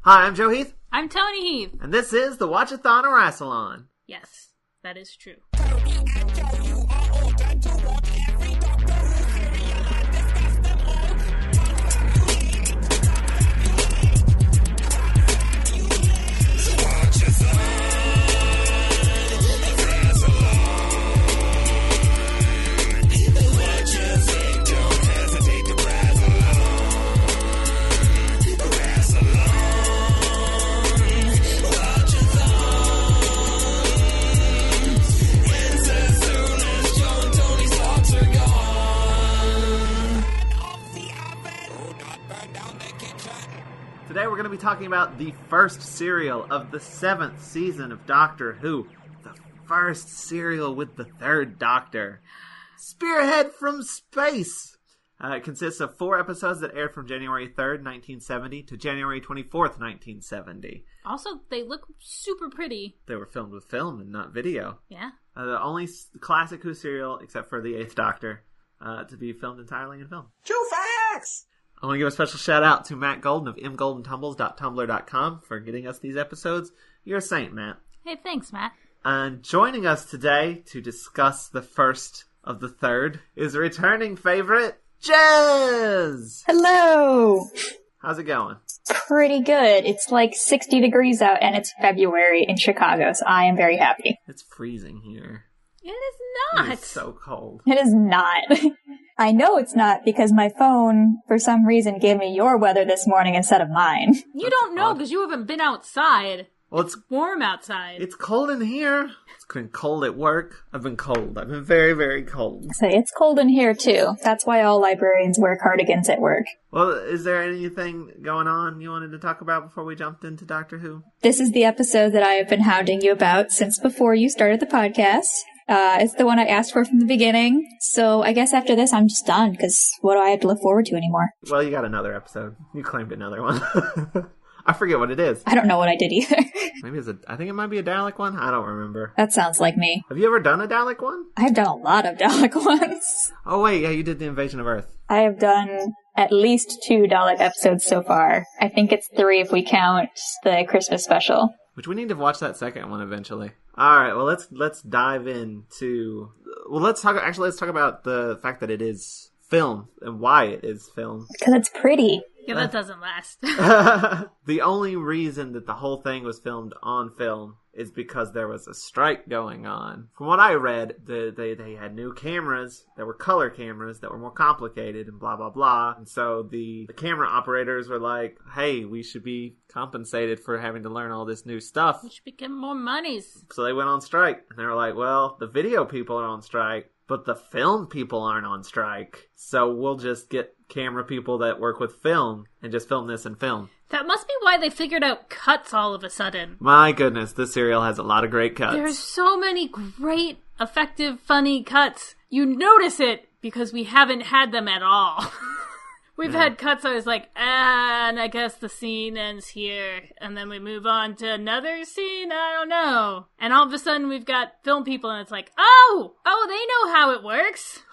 Hi, I'm Joe Heath. I'm Toni Heath. And this is the Watch-A-Thon of Rassilon. Yes, that is true. Today we're going to be talking about the first serial of the 7th season of Doctor Who. The first serial with the 3rd Doctor. Spearhead from Space! It consists of 4 episodes that aired from January 3rd, 1970 to January 24th, 1970. Also, they look super pretty. They were filmed with film and not video. Yeah. The only classic Who serial, except for the 8th Doctor, to be filmed entirely in film. True facts! I want to give a special shout out to Matt Golden of mgoldentumbles.tumblr.com for getting us these episodes. You're a saint, Matt. Hey, thanks, Matt. And joining us today to discuss the first of the 3rd is returning favorite, Jez! Hello! How's it going? Pretty good. It's like 60 degrees out and it's February in Chicago, so I am very happy. It's freezing here. It is not. It's so cold. It is not. I know it's not because my phone, for some reason, gave me your weather this morning instead of mine. You don't know because you haven't been outside. Well, it's warm outside. It's cold in here. It's been cold at work. I've been cold. I've been very, very cold. So it's cold in here, too. That's why all librarians wear cardigans at work. Well, is there anything going on you wanted to talk about before we jumped into Doctor Who? This is the episode that I have been hounding you about since before you started the podcast. It's the one I asked for from the beginning. So I guess after this, I'm just done, because what do I have to look forward to anymore? Well, you got another episode. You claimed another one. I forget what it is. I don't know what I did either. Maybe I think it might be a Dalek one. I don't remember. That sounds like me. Have you ever done a Dalek one? I've done a lot of Dalek ones. Oh, wait. Yeah, you did the Invasion of Earth. I have done at least 2 Dalek episodes so far. I think it's 3 if we count the Christmas special. Which we need to watch that second one eventually. All right, well let's dive into. Well, let's talk about the fact that it is film and why it is film. Because it's pretty. Yeah, that doesn't last. The only reason that the whole thing was filmed on film is because there was a strike going on. From what I read, they had new cameras that were color cameras that were more complicated and blah, blah, blah. And so the camera operators were like, hey, we should be compensated for having to learn all this new stuff. We should be getting more monies. So they went on strike. And they were like, well, the video people are on strike, but the film people aren't on strike. So we'll just get camera people that work with film and just film this in film. That must be why they figured out cuts all of a sudden. My goodness, this serial has a lot of great cuts. There's so many great, effective, funny cuts. You notice it because we haven't had them at all. We've had cuts I was like, and I guess the scene ends here. And then we move on to another scene? I don't know. And all of a sudden we've got film people and it's like, oh, they know how it works.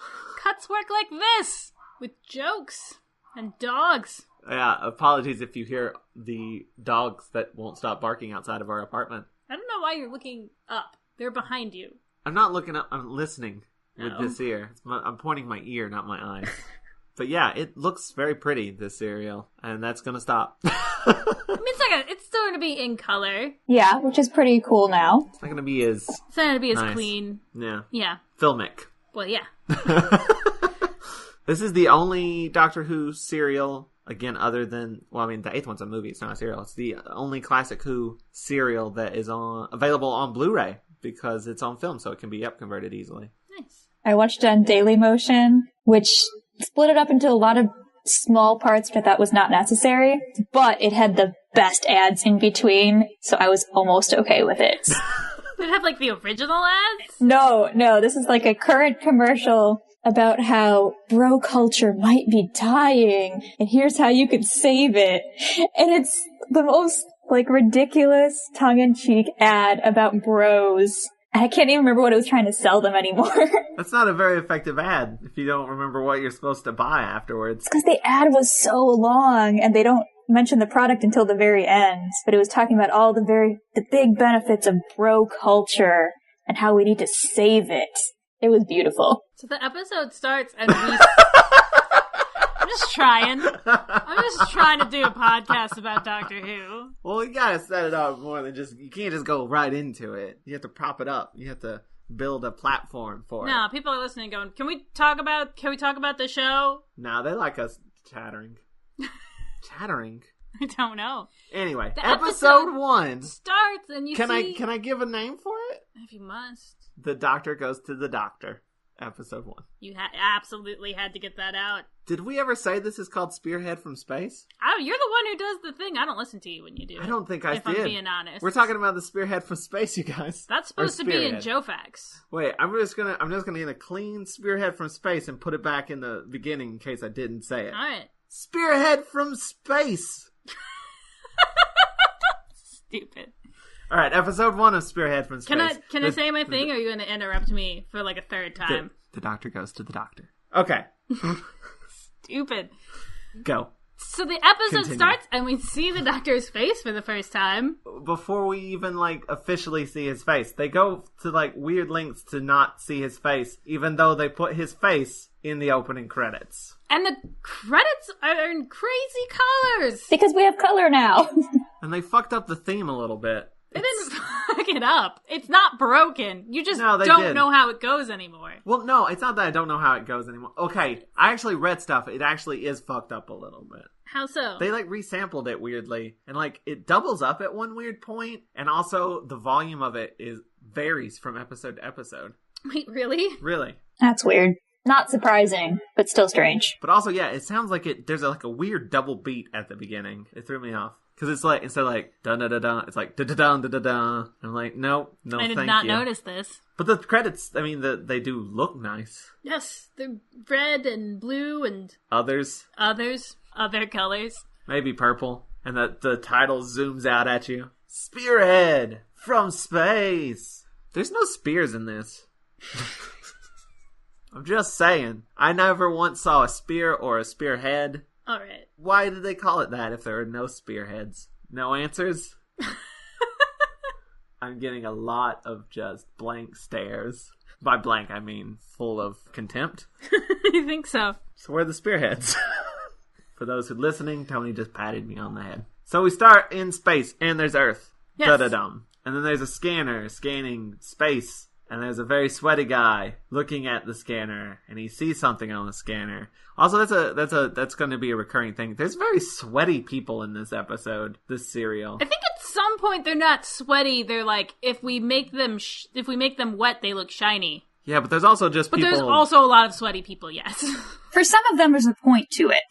Cuts work like this. With jokes and dogs. Yeah, apologies if you hear the dogs that won't stop barking outside of our apartment. I don't know why you're looking up. They're behind you. I'm not looking up, I'm listening with this ear. I'm pointing my ear, not my eyes. But yeah, it looks very pretty, this serial, and that's gonna stop. I mean, it's still gonna be in color. Yeah, which is pretty cool now. It's not gonna be as It's not gonna be as nice. clean. Yeah. Yeah. Filmic. Well, yeah. This is the only Doctor Who serial, again, other than, well, I mean, the 8th one's a movie, it's not a serial. It's the only classic Who serial that is available on Blu-ray, because it's on film, so it can be converted easily. Nice. I watched it on Dailymotion, which split it up into a lot of small parts, which I thought was not necessary, but it had the best ads in between, so I was almost okay with it. Did it have, like, the original ads? No, this is like a current commercial about how bro culture might be dying, and here's how you can save it. And it's the most, like, ridiculous, tongue-in-cheek ad about bros. I can't even remember what it was trying to sell them anymore. That's not a very effective ad if you don't remember what you're supposed to buy afterwards. It's because the ad was so long, and they don't mention the product until the very end, but it was talking about all the big benefits of bro culture and how we need to save it. It was beautiful. So the episode starts and I'm just trying to do a podcast about Doctor Who. Well, you gotta set it up more than you can't just go right into it. You have to prop it up. You have to build a platform for it. No, people are listening going, can we talk about the show? No, they like us chattering. Chattering? I don't know. Anyway, the episode 1 starts and you Can I give a name for it? If you must. The Doctor Goes to the Doctor. Episode 1. You absolutely had to get that out. Did we ever say this is called Spearhead from Space? Oh, you're the one who does the thing. I don't listen to you when you do it. I don't think I did. If I'm being honest. We're talking about the Spearhead from Space, you guys. That's supposed to be in Jofax. Wait, I'm just gonna get a clean Spearhead from Space and put it back in the beginning in case I didn't say it. Alright. Spearhead from Space! Stupid. Alright, episode 1 of Spearhead from Space. Can I say my thing, or are you going to interrupt me for like a third time? The Doctor Goes to the Doctor. Okay. Stupid. Go. So the episode starts and we see the Doctor's face for the first time. Before we even, officially see his face. They go to, weird lengths to not see his face, even though they put his face in the opening credits. And the credits are in crazy colors. Because we have color now. And they fucked up the theme a little bit. They didn't fuck it up. It's not broken. You just don't know how it goes anymore. Well, no, it's not that I don't know how it goes anymore. Okay, I actually read stuff. It actually is fucked up a little bit. How so? They, resampled it weirdly. And, it doubles up at one weird point. And also, the volume of it varies from episode to episode. Wait, really? Really. That's weird. Not surprising, but still strange. But also, yeah, it sounds like there's a weird double beat at the beginning. It threw me off. Because it's instead of dun-da-da-da, it's da-da-dun, da-da-da. I'm like, no, thank you. I did not notice this. But the credits, they do look nice. Yes, they're red and blue and... Other colors. Maybe purple. And the title zooms out at you. Spearhead from Space. There's no spears in this. I'm just saying. I never once saw a spear or a spearhead. Alright. Why did they call it that if there are no spearheads? No answers? I'm getting a lot of just blank stares. By blank, I mean full of contempt. I think so. So where are the spearheads? For those who are listening, Toni just patted me on the head. So we start in space, and there's Earth. Yes. Da-da-dum. And then there's a scanner scanning space. And there's a very sweaty guy looking at the scanner, and he sees something on the scanner. Also, that's going to be a recurring thing. There's very sweaty people in this episode, this serial. I think at some point they're not sweaty. They're if we make them wet, they look shiny. Yeah, but there's also just people. But there's also a lot of sweaty people. Yes. For some of them, there's a point to it,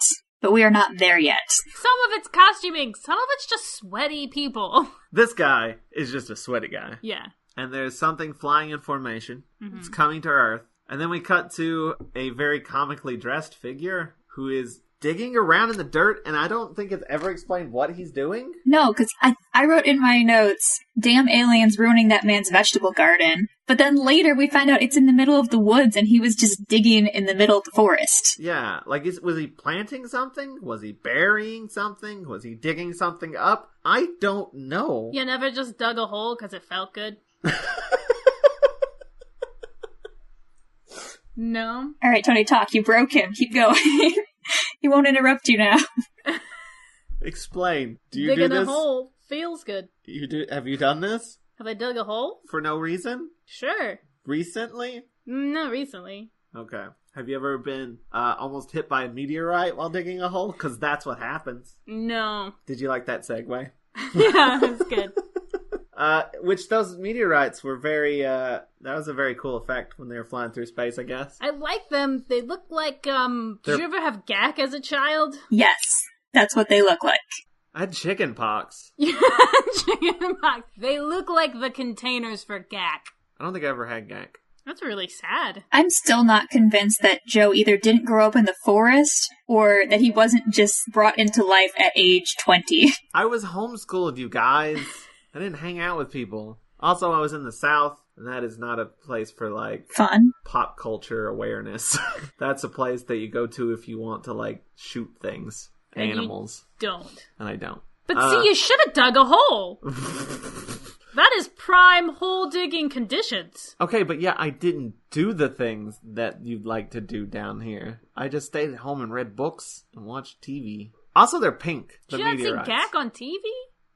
but we are not there yet. Some of it's costuming. Some of it's just sweaty people. This guy is just a sweaty guy. Yeah. And there's something flying in formation. Mm-hmm. It's coming to Earth. And then we cut to a very comically dressed figure who is digging around in the dirt, and I don't think it's ever explained what he's doing. No, because I wrote in my notes, damn aliens ruining that man's vegetable garden. But then later we find out it's in the middle of the woods, and he was just digging in the middle of the forest. Yeah, was he planting something? Was he burying something? Was he digging something up? I don't know. You never just dug a hole because it felt good? No. All right, Toni, talk. You broke him. Keep going. He won't interrupt you now. Explain. Do you Digging do this? a hole feels good. Have you done this? Have I dug a hole? For no reason? Sure. Recently? Not recently. Okay. Have you ever been almost hit by a meteorite while digging a hole? Because that's what happens. No. Did you like that segue? Yeah, that's good. Which those meteorites were that was a very cool effect when they were flying through space, I guess. I like them. They look like, did you ever have gack as a child? Yes, that's what they look like. I had chicken pox. You had chicken pox. They look like the containers for gack. I don't think I ever had gack. That's really sad. I'm still not convinced that Joe either didn't grow up in the forest or that he wasn't just brought into life at age 20. I was homeschooled, you guys. I didn't hang out with people. Also, I was in the South, and that is not a place for, fun pop culture awareness. That's a place that you go to if you want to, shoot things. animals. Don't. And I don't. But see, you should have dug a hole. That is prime hole-digging conditions. Okay, but yeah, I didn't do the things that you'd like to do down here. I just stayed at home and read books and watched TV. Also, they're pink, the meteorites. Did you not see Gak on TV?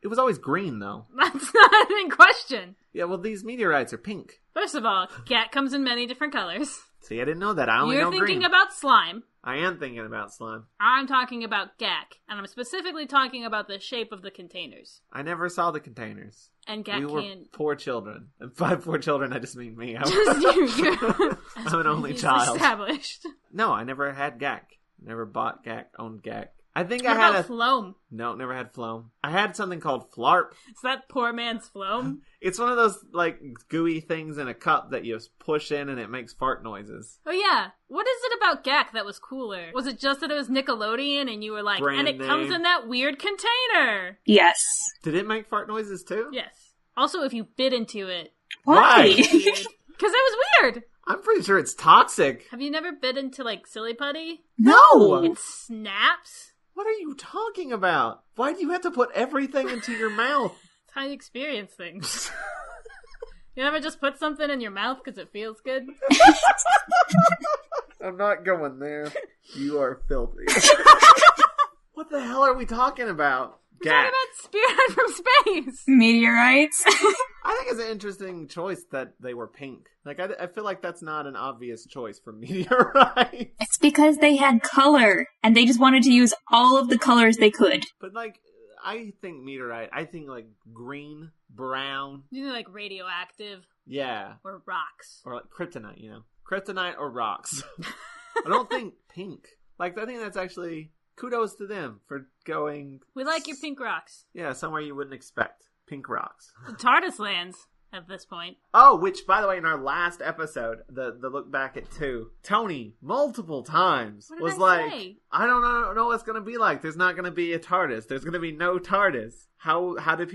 It was always green, though. That's not in question. Yeah, well, these meteorites are pink. First of all, Gak comes in many different colors. See, I didn't know that. I only know green. You're thinking about slime. I am thinking about slime. I'm talking about Gak, and I'm specifically talking about the shape of the containers. I never saw the containers. And Gak we were poor children. And by poor children, I just mean me. Just you. I'm an only child. Established. No, I never had Gak. Never bought Gak, owned Gak. I think what I had about Floam? No, never had Floam. I had something called Flarp. Is that poor man's Floam? It's one of those, like, gooey things in a cup that you push in and it makes fart noises. Oh, yeah. What is it about Gak that was cooler? Was it just that it was Nickelodeon and you were like, Brand and it name. comes in that weird container? Yes. Did it make fart noises, too? Yes. Also, if you bit into it. Why? Because it was weird. I'm pretty sure it's toxic. Have you never bit into, like, Silly Putty? No! It snaps. What are you talking about? Why do you have to put everything into your mouth? That's how you experience things. You never just put something in your mouth because it feels good? I'm not going there. You are filthy. What the hell are we talking about? We're talking about Spearhead from space. Meteorites. I think it's an interesting choice that they were pink. Like, I feel like that's not an obvious choice for meteorites. It's because they had color, and they just wanted to use all of the colors they could. But, like, I think meteorite, I think, like, green, brown. You know, like radioactive. Yeah. Or rocks. Or, like, kryptonite, you know. Kryptonite or rocks. I don't think pink. Like, I think that's actually... Kudos to them for going... We like your pink rocks. Yeah, somewhere you wouldn't expect. Pink rocks. The TARDIS lands at this point. Oh, which, by the way, in our last episode, the look back at 2, Toni, multiple times, was like, say? I don't know what it's going to be like. There's not going to be a TARDIS. There's going to be no TARDIS. How did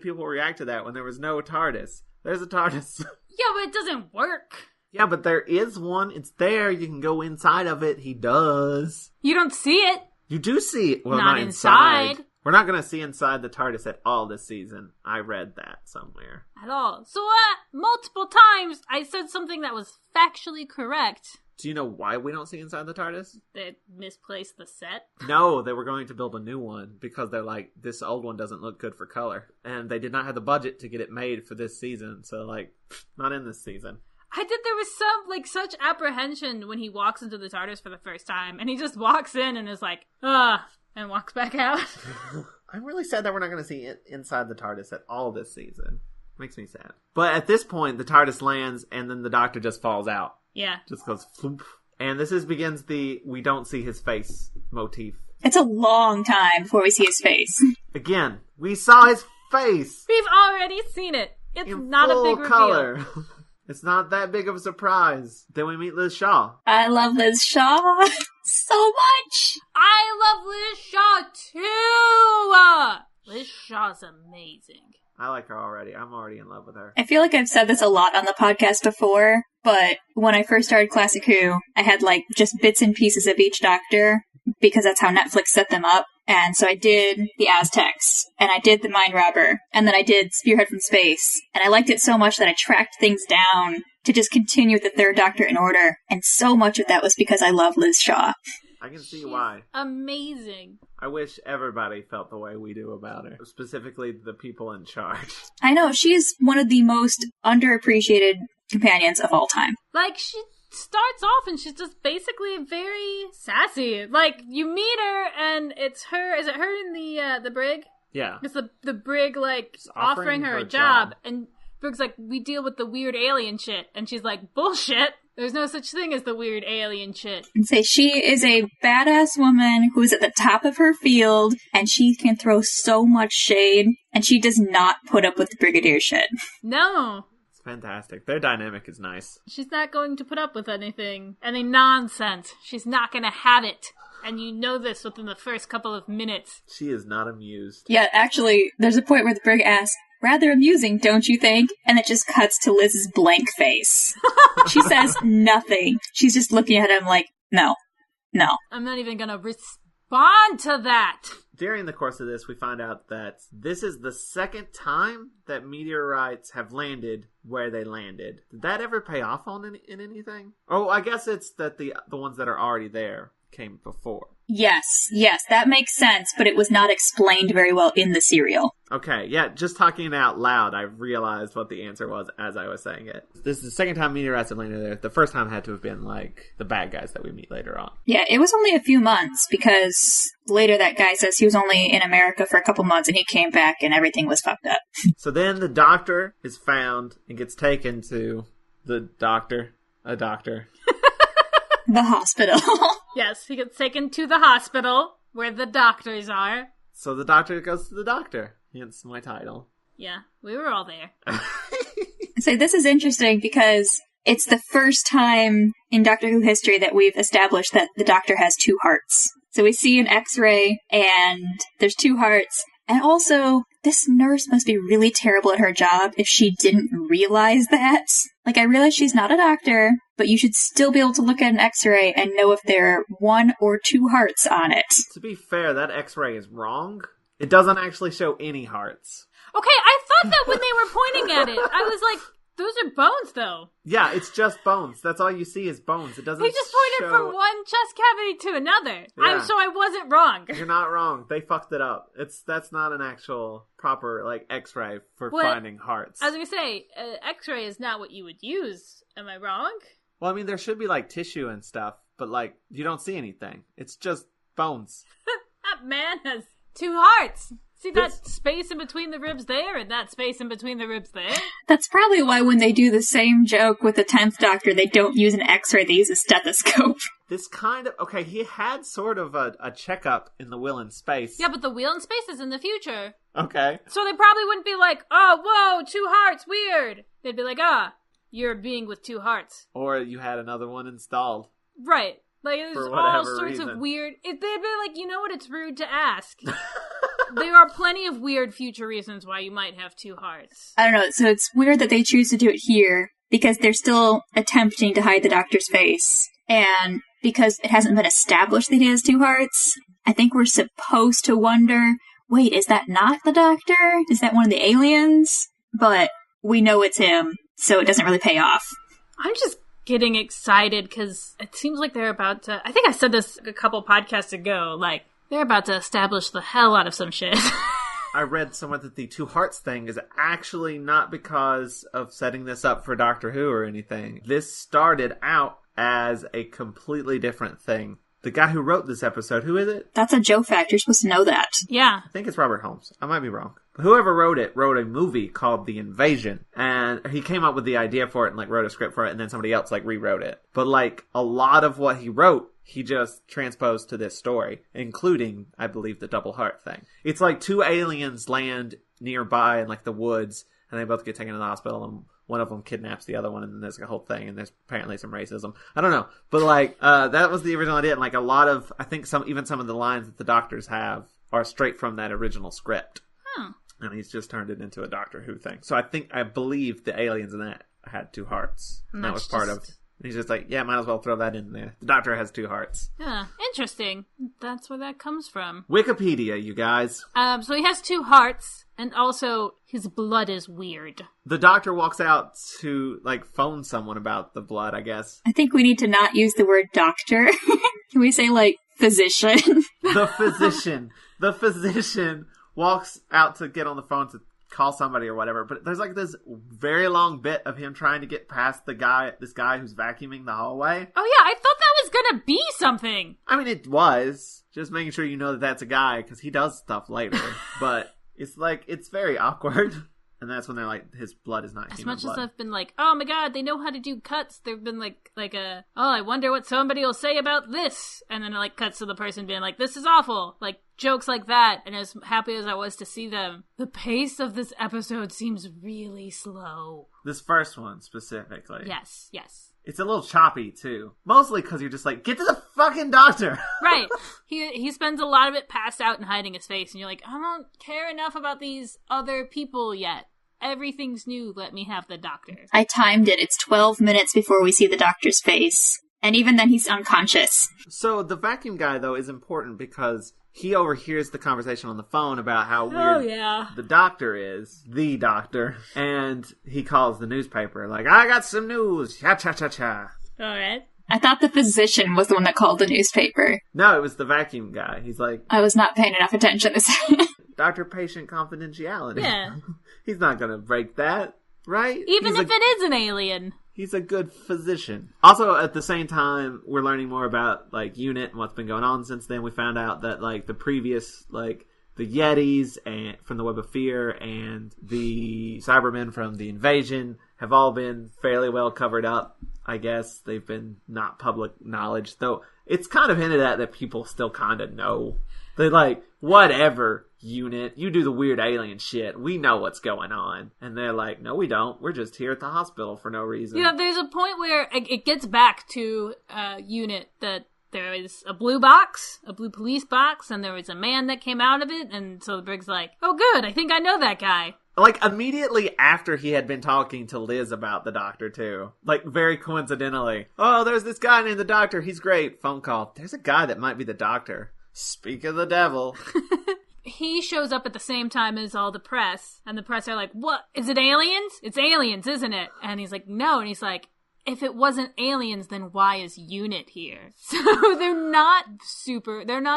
people react to that when there was no TARDIS? There's a TARDIS. Yeah, but it doesn't work. Yeah, but there is one. It's there. You can go inside of it. He does. You don't see it. You do see it. Well, not inside. inside. We're not going to see inside the TARDIS at all this season. I read that somewhere. At all. So, multiple times I said something that was factually correct. Do you know why we don't see inside the TARDIS? They misplaced the set? No, they were going to build a new one because they're like, this old one doesn't look good for color. And they did not have the budget to get it made for this season. So, like, not in this season. There was such apprehension when he walks into the TARDIS for the first time, and he just walks in and is like, and walks back out. I'm really sad that we're not going to see it inside the TARDIS at all this season. Makes me sad. But at this point, the TARDIS lands, and then the Doctor just falls out. Yeah. Just goes floop. And this begins the we don't see his face motif. It's a long time before we see his face. Again, we saw his face! We've already seen it. It's in not full a big reveal. color. It's not that big of a surprise. Then we meet Liz Shaw. I love Liz Shaw so much. I love Liz Shaw too. Liz Shaw's amazing. I like her already. I'm already in love with her. I feel like I've said this a lot on the podcast before, but when I first started Classic Who, I had like just bits and pieces of each Doctor because that's how Netflix set them up. And so I did the Aztecs, and I did the Mind Robber, and then I did Spearhead from Space. And I liked it so much that I tracked things down to just continue with the third Doctor in order. And so much of that was because I love Liz Shaw. I can see why. Amazing. I wish everybody felt the way we do about her. Specifically, the people in charge. I know, she is one of the most underappreciated companions of all time. Like, she starts off and she's just basically very sassy. Like, you meet her and it's her. Is it her in the brig? Yeah. It's the brig, like, offering her a job. And Brig's like, we deal with the weird alien shit. And she's like, bullshit. There's no such thing as the weird alien shit. And say she is a badass woman who's at the top of her field, and she can throw so much shade, and she does not put up with the Brigadier shit. No. It's fantastic. Their dynamic is nice. She's not going to put up with any nonsense. She's not going to have it. And you know this within the first couple of minutes. She is not amused. Yeah, actually, there's a point where the Brig asks, rather amusing, don't you think? And it just cuts to Liz's blank face. She says nothing. She's just looking at him like, no. I'm not even gonna respond to that. During the course of this, we find out that this is the second time that meteorites have landed where they landed. Did that ever pay off in anything? Oh, I guess it's that the ones that are already there came before. Yes, that makes sense, but it was not explained very well in the serial. Okay, yeah, just talking it out loud, I realized what the answer was as I was saying it. This is the second time meteorites have landed there. The first time had to have been, like, the bad guys that we meet later on. Yeah, it was only a few months, because later that guy says he was only in America for a couple months, and he came back, and everything was fucked up. So then the doctor is found and gets taken to a doctor. The hospital. Yes, he gets taken to the hospital where the doctors are. So the doctor goes to the doctor. Hence my title. Yeah, we were all there. So this is interesting because it's the first time in Doctor Who history that we've established that the Doctor has two hearts. So we see an X-ray and there's two hearts. And also, this nurse must be really terrible at her job if she didn't realize that. Like, I realize she's not a doctor, but you should still be able to look at an X-ray and know if there are one or two hearts on it. To be fair, that X-ray is wrong. It doesn't actually show any hearts. Okay, I thought that when they were pointing at it, I was like, those are bones, though. Yeah, it's just bones. That's all you see is bones. It doesn't. He just pointed from one chest cavity to another. Yeah. So I wasn't wrong. You're not wrong. They fucked it up. That's not an actual proper X-ray for finding hearts. I was gonna say, X-ray is not what you would use. Am I wrong? Well, I mean, there should be tissue and stuff, but you don't see anything. It's just bones. That man has two hearts. See that space in between the ribs there and that space in between the ribs there? That's probably why when they do the same joke with the 10th Doctor, they don't use an X-ray, they use a stethoscope. This kind of... Okay, he had sort of a checkup in the Wheel in Space. Yeah, but the Wheel in Space is in the future. Okay. So they probably wouldn't be like, oh, whoa, two hearts, weird. They'd be like, you're a being with two hearts. Or you had another one installed. Right. There's for all sorts reason. of weird... They'd be like, you know what, it's rude to ask. There are plenty of weird future reasons why you might have two hearts. I don't know, so it's weird that they choose to do it here, because they're still attempting to hide the Doctor's face. And because it hasn't been established that he has two hearts, I think we're supposed to wonder, wait, is that not the Doctor? Is that one of the aliens? But we know it's him, so it doesn't really pay off. I'm just getting excited because it seems like they're about to... I think I said this a couple podcasts ago, they're about to establish the hell out of some shit. I read somewhere that the two hearts thing is actually not because of setting this up for Doctor Who or anything. This started out as a completely different thing. The guy who wrote this episode, who is it? That's a Joe fact. You're supposed to know that. Yeah. I think it's Robert Holmes. I might be wrong. But whoever wrote it wrote a movie called The Invasion. And he came up with the idea for it and wrote a script for it. And then somebody else rewrote it. But a lot of what he wrote, he just transposed to this story. Including, I believe, the double heart thing. It's two aliens land nearby in the woods. And they both get taken to the hospital and one of them kidnaps the other one, and then there's a whole thing, and there's apparently some racism. I don't know. But, that was the original idea, and, a lot of, I think some of the lines that the Doctors have are straight from that original script. And he's just turned it into a Doctor Who thing. So I believe the aliens in that had two hearts. And that was part of... He's just yeah, might as well throw that in there. The Doctor has two hearts. Yeah, interesting. That's where that comes from. Wikipedia, you guys. So he has two hearts, and also his blood is weird. The Doctor walks out to, phone someone about the blood, I guess. I think we need to not use the word doctor. Can we say, physician? The physician. The physician walks out to get on the phone to call somebody or whatever, but there's this very long bit of him trying to get past this guy who's vacuuming the hallway. Oh yeah, I thought that was gonna be something. I mean, it was. Just making sure you know that that's a guy, because he does stuff later. But it's it's very awkward. And that's when they're his blood is not human blood. As much as I've been oh my god, they know how to do cuts, they've been oh, I wonder what somebody will say about this. And then it cuts to the person being this is awful. Jokes like that. And as happy as I was to see them, the pace of this episode seems really slow. This first one, specifically. Yes. It's a little choppy, too. Mostly because you're just get to the fucking Doctor! Right. He spends a lot of it passed out and hiding his face, and you're I don't care enough about these other people yet. Everything's new, let me have the Doctor. I timed it. It's 12 minutes before we see the Doctor's face. And even then, he's unconscious. So the vacuum guy, though, is important because he overhears the conversation on the phone about how weird the doctor is. The doctor. And he calls the newspaper, like, I got some news. Cha-cha-cha-cha. All right. I thought the physician was the one that called the newspaper. No, it was the vacuum guy. He's like... I was not paying enough attention this time. Doctor-patient confidentiality. Yeah. He's not going to break that, right? Even if it is an alien. He's a good physician. Also, at the same time, we're learning more about, like, UNIT and what's been going on since then. We found out that, like, the previous, like, the Yetis and from the Web of Fear and the Cybermen from the Invasion have all been fairly well covered up. I guess they've been not public knowledge, though it's kind of hinted at that people still kind of know. They're like, whatever, UNIT, you do the weird alien shit. We know what's going on. And they're like, no, we don't. We're just here at the hospital for no reason. Yeah, there's a point where it gets back to UNIT that there is a blue box, a blue police box, and there was a man that came out of it. And so the Brig's like, oh, good, I think I know that guy. Like, immediately after he had been talking to Liz about the doctor, too. Like, very coincidentally. Oh, there's this guy named the doctor. He's great. Phone call. There's a guy that might be the doctor. Speak of the devil. He shows up at the same time as all the press, and the press are like, what? Is it aliens? It's aliens, isn't it? And he's like, no. And he's like, if it wasn't aliens, then why is UNIT here? So they're not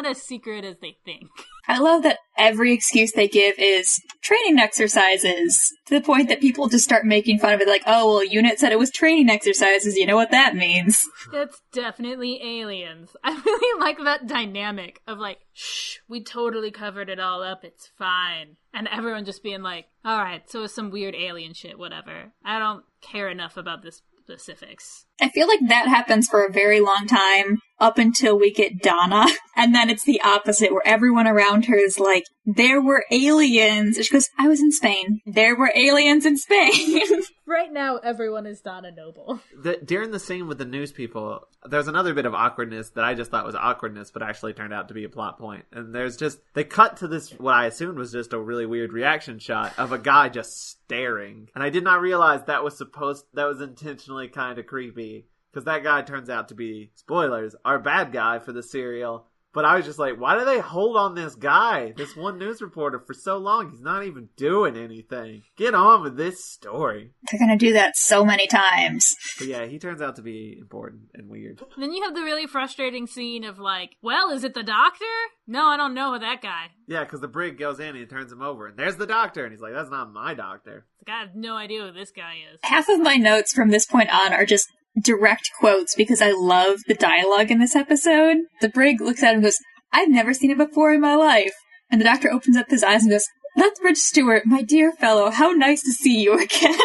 as secret as they think. I love that every excuse they give is training exercises, to the point that people just start making fun of it, like, oh, well, UNIT said it was training exercises, you know what that means. It's definitely aliens. I really like that dynamic of like, shh, we totally covered it all up, it's fine. And everyone just being like, alright, so it's some weird alien shit, whatever. I don't care enough about this specifics. I feel like that happens for a very long time, up until we get Donna, and then it's the opposite, where everyone around her is like, there were aliens. And she goes, I was in Spain. There were aliens in Spain. Right now, everyone is Donna Noble. During the scene with the news people, there's another bit of awkwardness that I just thought was awkwardness, but actually turned out to be a plot point. And they cut to this, what I assumed was just a really weird reaction shot of a guy just staring. And I did not realize that was intentionally kind of creepy. Because that guy turns out to be, spoilers, our bad guy for the serial. But I was just like, why do they hold on this guy, this one news reporter, for so long? He's not even doing anything. Get on with this story. They're gonna do that so many times. But yeah, he turns out to be important and weird. Then you have the really frustrating scene of like, well, is it the doctor? No, I don't know that guy. Yeah, because the brig goes in and he turns him over, and there's the doctor, and he's like, that's not my doctor. Like, I have no idea who this guy is. Half of my notes from this point on are just direct quotes, because I love the dialogue in this episode. The brig looks at him and goes, I've never seen it before in my life. And the doctor opens up his eyes and goes, Lethbridge-Stewart, my dear fellow, how nice to see you again.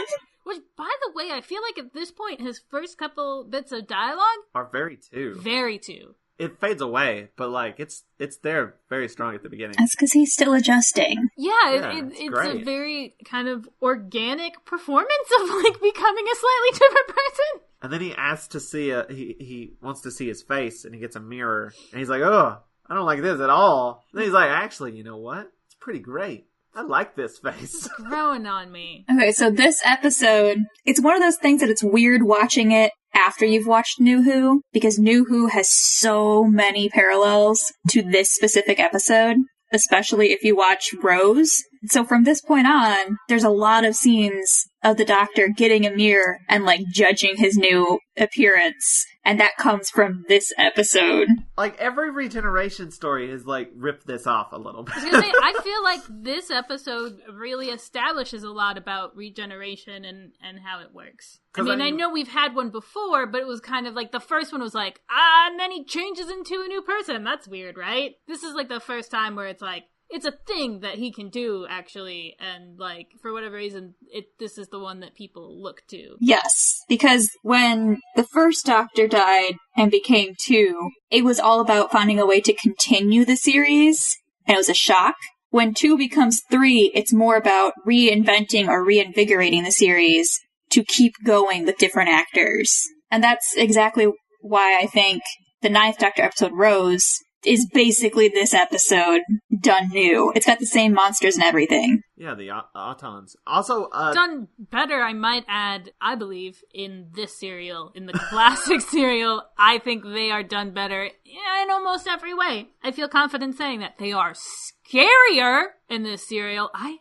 Which, by the way, I feel like at this point, his first couple bits of dialogue are very two. Very two. It fades away, but like it's there very strong at the beginning. That's because he's still adjusting. It's a very kind of organic performance of like becoming a slightly different person. And then he asks to see he wants to see his face, and he gets a mirror, and he's like, oh, I don't like this at all. And then he's like, actually, you know what? It's pretty great. I like this face. It's growing on me. Okay, so this episode, it's one of those things that it's weird watching it after you've watched New Who, because New Who has so many parallels to this specific episode, especially if you watch Rose. So from this point on, there's a lot of scenes of the Doctor getting a mirror and, like, judging his new appearance. And that comes from this episode. Like, every regeneration story has, like, ripped this off a little bit. I was gonna say, I feel like this episode really establishes a lot about regeneration and how it works. I know we've had one before, but it was kind of like, the first one was like, and then he changes into a new person. That's weird, right? This is, like, the first time where it's like, it's a thing that he can do, actually, and, like, for whatever reason, this is the one that people look to. Yes, because when the first Doctor died and became 2, it was all about finding a way to continue the series, and it was a shock. When 2 becomes 3, it's more about reinventing or reinvigorating the series to keep going with different actors. And that's exactly why I think the 9th Doctor episode, Rose, is basically this episode done new. It's got the same monsters and everything. Yeah, the Autons. Also, done better, I might add, I believe, in this serial, in the classic serial. I think they are done better in almost every way. I feel confident saying that. They are scarier in this serial. I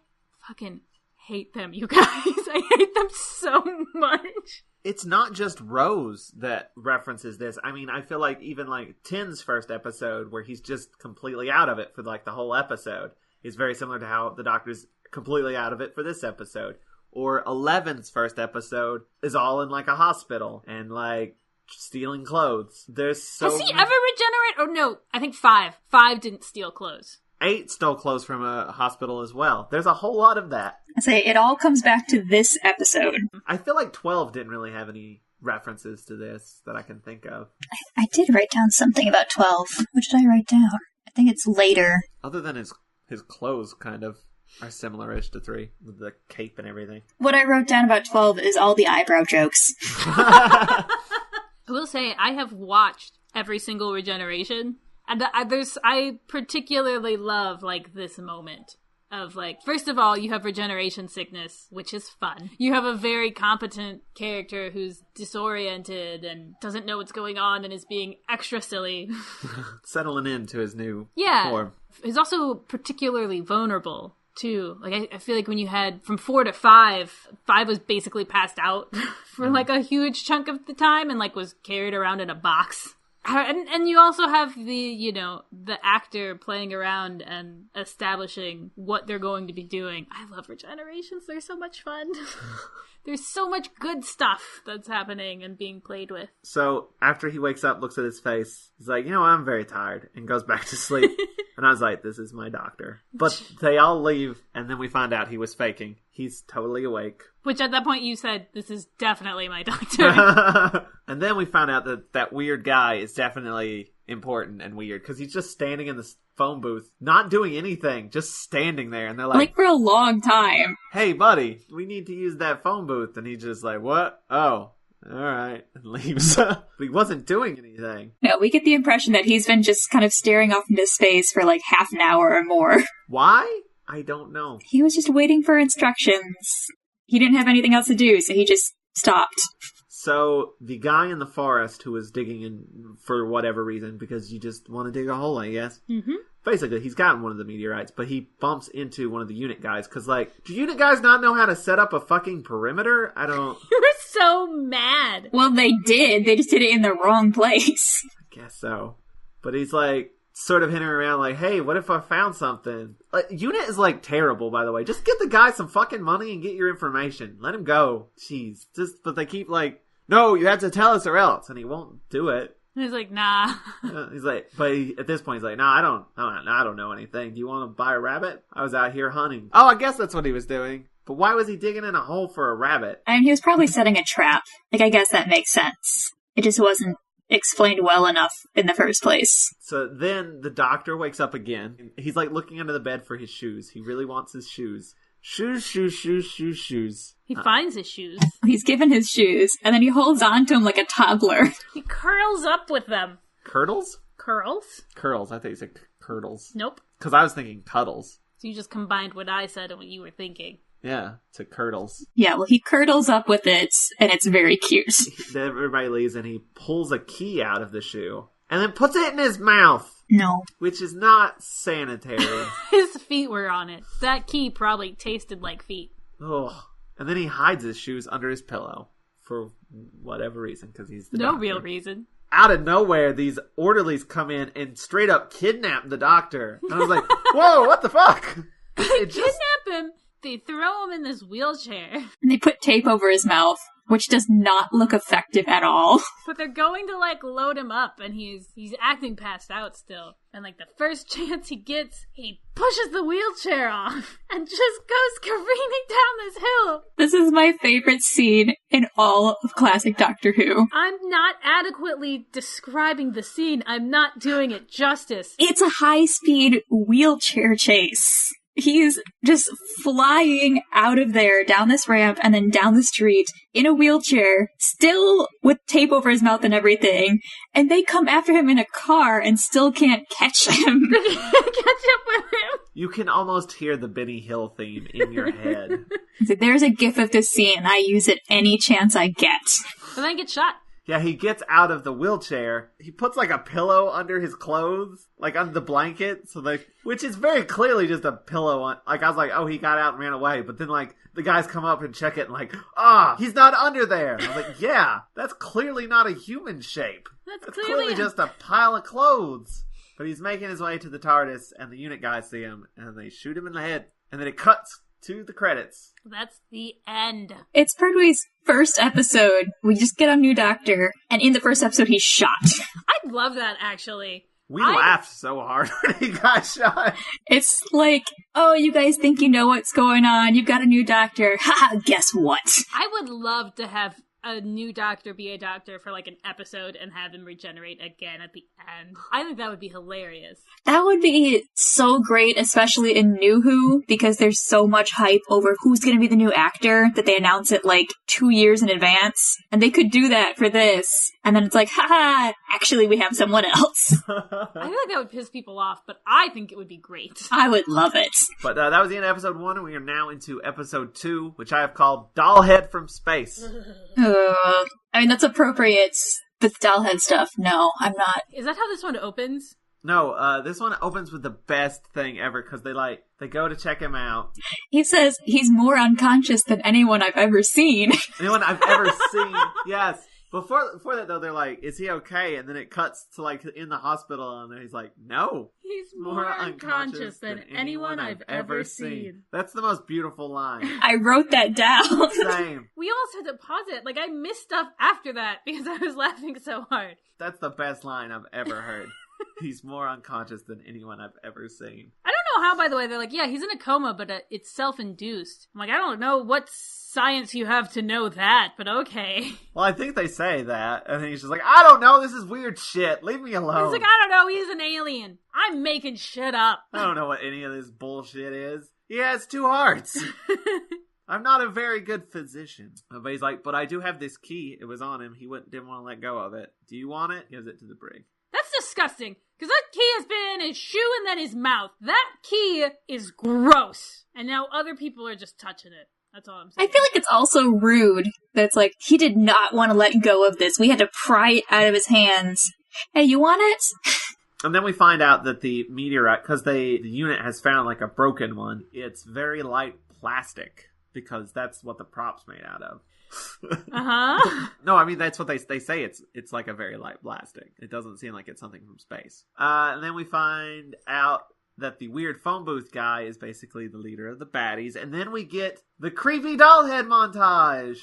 fucking hate them, you guys. I hate them so much. It's not just Rose that references this. I mean, I feel like even like Tin's first episode, where he's just completely out of it for like the whole episode, is very similar to how the Doctor's completely out of it for this episode. Or 11's first episode is all in like a hospital and like stealing clothes. There's so Has he ever regenerate? Or no, I think 5. 5 didn't steal clothes. 8 stole clothes from a hospital as well. There's a whole lot of that. I say it all comes back to this episode. I feel like 12 didn't really have any references to this that I can think of. I did write down something about 12. What did I write down? I think it's later. Other than his clothes kind of are similar-ish to 3, with the cape and everything. What I wrote down about 12 is all the eyebrow jokes. I will say, I have watched every single regeneration. And I particularly love, like, this moment of, like, first of all, you have regeneration sickness, which is fun. You have a very competent character who's disoriented and doesn't know what's going on and is being extra silly. Settling into his new form. He's also particularly vulnerable, too. Like, I feel like when you had from 4 to 5, 5 was basically passed out for, like, a huge chunk of the time and, like, was carried around in a box. And you also have the actor playing around and establishing what they're going to be doing. I love regenerations. They're so much fun. There's so much good stuff that's happening and being played with. So after he wakes up, looks at his face, he's like, I'm very tired, and goes back to sleep. And I was like, this is my doctor. But they all leave, and then we find out he was faking. He's totally awake. Which at that point you said, this is definitely my doctor. And then we found out that weird guy is definitely important and weird, because he's just standing in the phone booth, not doing anything, just standing there. And they're like for a long time. Hey, buddy, we need to use that phone booth. And he's just like, what? Oh, all right. And leaves. But he wasn't doing anything. No, we get the impression that he's been just kind of staring off into space for like half an hour or more. Why? I don't know. He was just waiting for instructions. He didn't have anything else to do, so he just stopped. So the guy in the forest who was digging in for whatever reason, because you just want to dig a hole, I guess. Mm-hmm. Basically, he's gotten one of the meteorites, but he bumps into one of the unit guys, because, like, do unit guys not know how to set up a fucking perimeter? I don't... You were so mad. Well, they did. They just did it in the wrong place. I guess so. But he's, like, sort of hinting around, like, hey, what if I found something? Unit is, like, terrible, by the way. Just get the guy some fucking money and get your information. Let him go. Jeez. But they keep, like, no, you have to tell us or else. And he won't do it. He's like, nah. He's like, but at this point, he's like, nah, I don't know anything. Do you want to buy a rabbit? I was out here hunting. Oh, I guess that's what he was doing. But why was he digging in a hole for a rabbit? I mean, he was probably setting a trap. Like, I guess that makes sense. It just wasn't explained well enough in the first place. So then the doctor wakes up again. He's like looking under the bed for his shoes. He really wants his shoes. Shoes. He finds his shoes. He's given his shoes, and then he holds on to them like a toddler. He curls up with them. Curdles? Curls? Curls. I thought you said curdles. Nope. Because I was thinking cuddles. So you just combined what I said and what you were thinking. Yeah, to curdles. Yeah, well, he curdles up with it, and it's very cute. Then everybody leaves, and he pulls a key out of the shoe, and then puts it in his mouth. No. Which is not sanitary. His feet were on it. That key probably tasted like feet. Ugh. And then he hides his shoes under his pillow. For whatever reason, because he's the doctor. No real reason. Out of nowhere, these orderlies come in and straight up kidnap the doctor. And I was like, whoa, what the fuck? They kidnap him. They throw him in this wheelchair. And they put tape over his mouth, which does not look effective at all. But they're going to, like, load him up, and he's acting passed out still. And, like, the first chance he gets, he pushes the wheelchair off and just goes careening down this hill. This is my favorite scene in all of classic Doctor Who. I'm not adequately describing the scene. I'm not doing it justice. It's a high-speed wheelchair chase. he's just flying out of there, down this ramp, and then down the street, in a wheelchair, still with tape over his mouth and everything, and they come after him in a car and still can't catch him. They can't catch up with him. You can almost hear the Benny Hill theme in your head. There's a gif of this scene, and I use it any chance I get. But then get shot. Yeah, he gets out of the wheelchair. He puts like a pillow under his clothes, like under the blanket, which is very clearly just a pillow on. Like I was like, oh, he got out and ran away. But then like the guys come up and check it, and like, he's not under there. And I was like, yeah, that's clearly not a human shape. That's clearly just a pile of clothes. But he's making his way to the TARDIS, and the unit guys see him, and they shoot him in the head, and then it cuts to the credits. That's the end. It's Pertwee's first episode. We just get a new doctor, and in the first episode, he's shot. I love that, actually. We laughed so hard when he got shot. It's like, oh, you guys think you know what's going on. You've got a new doctor. Haha, guess what? I would love to have a new doctor be a doctor for like an episode and have him regenerate again at the end. I think that would be hilarious. That would be so great, especially in New Who, because there's so much hype over who's going to be the new actor that they announce it like 2 years in advance. And they could do that for this. And then it's like, haha, actually we have someone else. I feel like that would piss people off, but I think it would be great. I would love it. But that was the end of episode 1, and we are now into episode 2, which I have called Dollhead from Space. I mean, that's appropriate. But the Dollhead stuff, no, I'm not. Is that how this one opens? No, this one opens with the best thing ever, because they go to check him out. He says he's more unconscious than anyone I've ever seen. Anyone I've ever seen, yes. Before that, though, they're like, is he okay? And then it cuts to, like, in the hospital, and he's like, no. He's more unconscious than anyone I've ever seen. That's the most beautiful line. I wrote that down. Same. We almost had to pause it. Like, I missed stuff after that because I was laughing so hard. That's the best line I've ever heard. He's more unconscious than anyone I've ever seen. I don't know how, by the way, they're like, yeah, he's in a coma, but it's self-induced. I'm like, I don't know what science you have to know that, but okay. Well, I think they say that, and then he's just like, I don't know, this is weird shit, leave me alone. He's like, I don't know, he's an alien. I'm making shit up. I don't know what any of this bullshit is. He has 2 hearts. I'm not a very good physician. But he's like, but I do have this key. It was on him. He didn't want to let go of it. Do you want it? Gives it to the brig. That's disgusting, because that key has been in his shoe and then his mouth. That key is gross. And now other people are just touching it. That's all I'm saying. I feel like it's also rude that it's like, he did not want to let go of this. We had to pry it out of his hands. Hey, you want it? And then we find out that the meteorite, because the unit has found like a broken one, it's very light plastic, because that's what the prop's made out of. Uh-huh. No, I mean, that's what they say. It's like a very light plastic. It doesn't seem like it's something from space. And then we find out that the weird phone booth guy is basically the leader of the baddies. And then we get the creepy dollhead montage.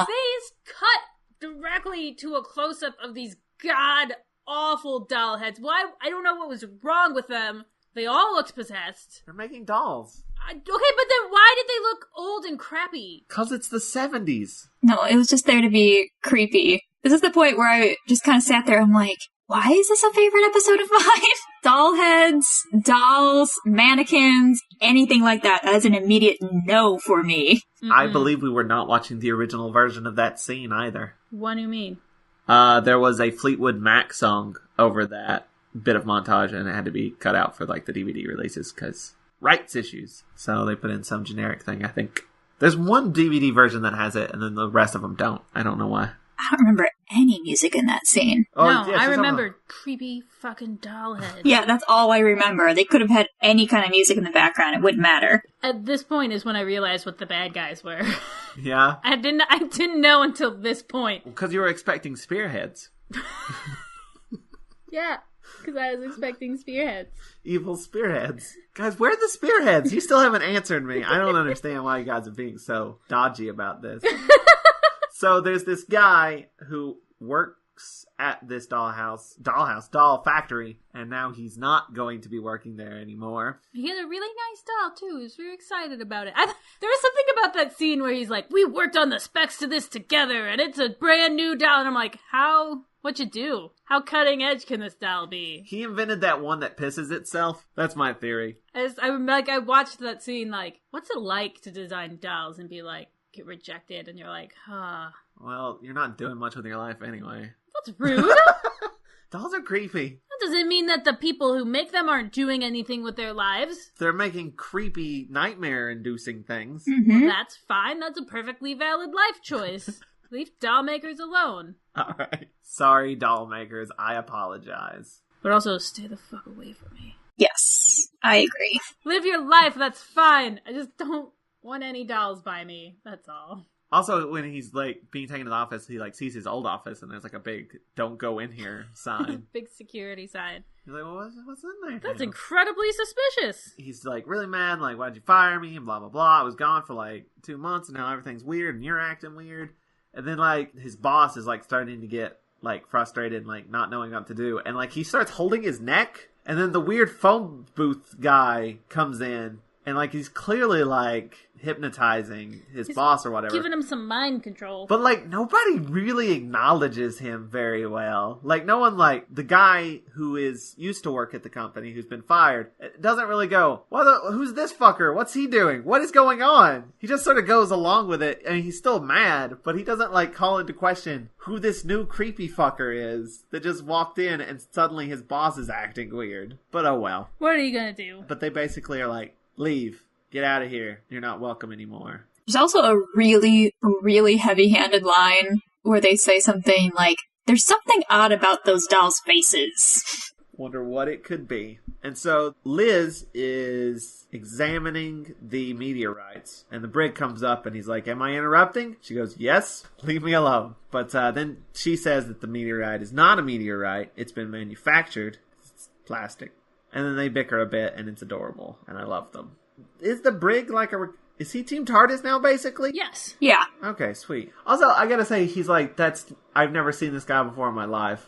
They cut directly to a close-up of these god-awful doll heads. Why? I don't know what was wrong with them. They all looked possessed. They're making dolls. Okay, but then why did they look old and crappy? Because it's the 70s. No, it was just there to be creepy. This is the point where I just kind of sat there. I'm like, why is this a favorite episode of mine? Doll heads, dolls, mannequins, anything like that. That is an immediate no for me. Mm-mm. I believe we were not watching the original version of that scene either. What do you mean? There was a Fleetwood Mac song over that bit of montage, and it had to be cut out for like the DVD releases because rights issues. So they put in some generic thing, I think. There's one DVD version that has it, and then the rest of them don't. I don't know why. I don't remember any music in that scene. Oh, no, yeah, I remember creepy fucking doll head. Yeah, that's all I remember. They could have had any kind of music in the background. It wouldn't matter. At this point is when I realized what the bad guys were. Yeah? I didn't know until this point. Because you were expecting spearheads. Yeah, because I was expecting spearheads. Evil spearheads. Guys, where are the spearheads? You still haven't answered me. I don't understand why you guys are being so dodgy about this. So there's this guy who works at this doll factory, and now he's not going to be working there anymore. He had a really nice doll, too. He was very excited about it. There was something about that scene where he's like, we worked on the specs to this together, and it's a brand new doll. And I'm like, What'd you do? How cutting edge can this doll be? He invented that one that pisses itself. That's my theory. I watched that scene, like, what's it like to design dolls and be like, get rejected, and you're like, huh. Well, you're not doing much with your life anyway. That's rude. Dolls are creepy. That doesn't mean that the people who make them aren't doing anything with their lives. They're making creepy, nightmare-inducing things. Mm-hmm. Well, that's fine. That's a perfectly valid life choice. Leave doll makers alone. All right. Sorry, doll makers. I apologize. But also, stay the fuck away from me. Yes, I agree. Live your life. That's fine. I just don't want any dolls by me. That's all. Also, when he's, like, being taken to the office, he, like, sees his old office, and there's, like, a big "don't go in here" sign. Big security sign. He's like, well, what's in there? That's incredibly suspicious. He's, like, really mad, like, why'd you fire me, and blah, blah, blah. I was gone for, like, 2 months, and now everything's weird, and you're acting weird. And then, like, his boss is, like, starting to get, like, frustrated and, like, not knowing what to do. And, like, he starts holding his neck, and then the weird phone booth guy comes in, and, like, he's clearly, like, hypnotizing his boss or whatever. Giving him some mind control. But, like, nobody really acknowledges him very well. Like, no one, like, the guy who is used to work at the company, who's been fired, doesn't really go, who's this fucker? What's he doing? What is going on? He just sort of goes along with it, and he's still mad, but he doesn't, like, call into question who this new creepy fucker is that just walked in and suddenly his boss is acting weird. But oh well. What are you gonna do? But they basically are like, leave. Get out of here. You're not welcome anymore. There's also a really, really heavy-handed line where they say something like, there's something odd about those dolls' faces. Wonder what it could be. And so Liz is examining the meteorites, and the brig comes up, and he's like, am I interrupting? She goes, yes, leave me alone. But then she says that the meteorite is not a meteorite. It's been manufactured. It's plastic. And then they bicker a bit, and it's adorable, and I love them. Is the brig like is he Team TARDIS now, basically? Yes. Yeah. Okay, sweet. Also, I gotta say, he's like, I've never seen this guy before in my life.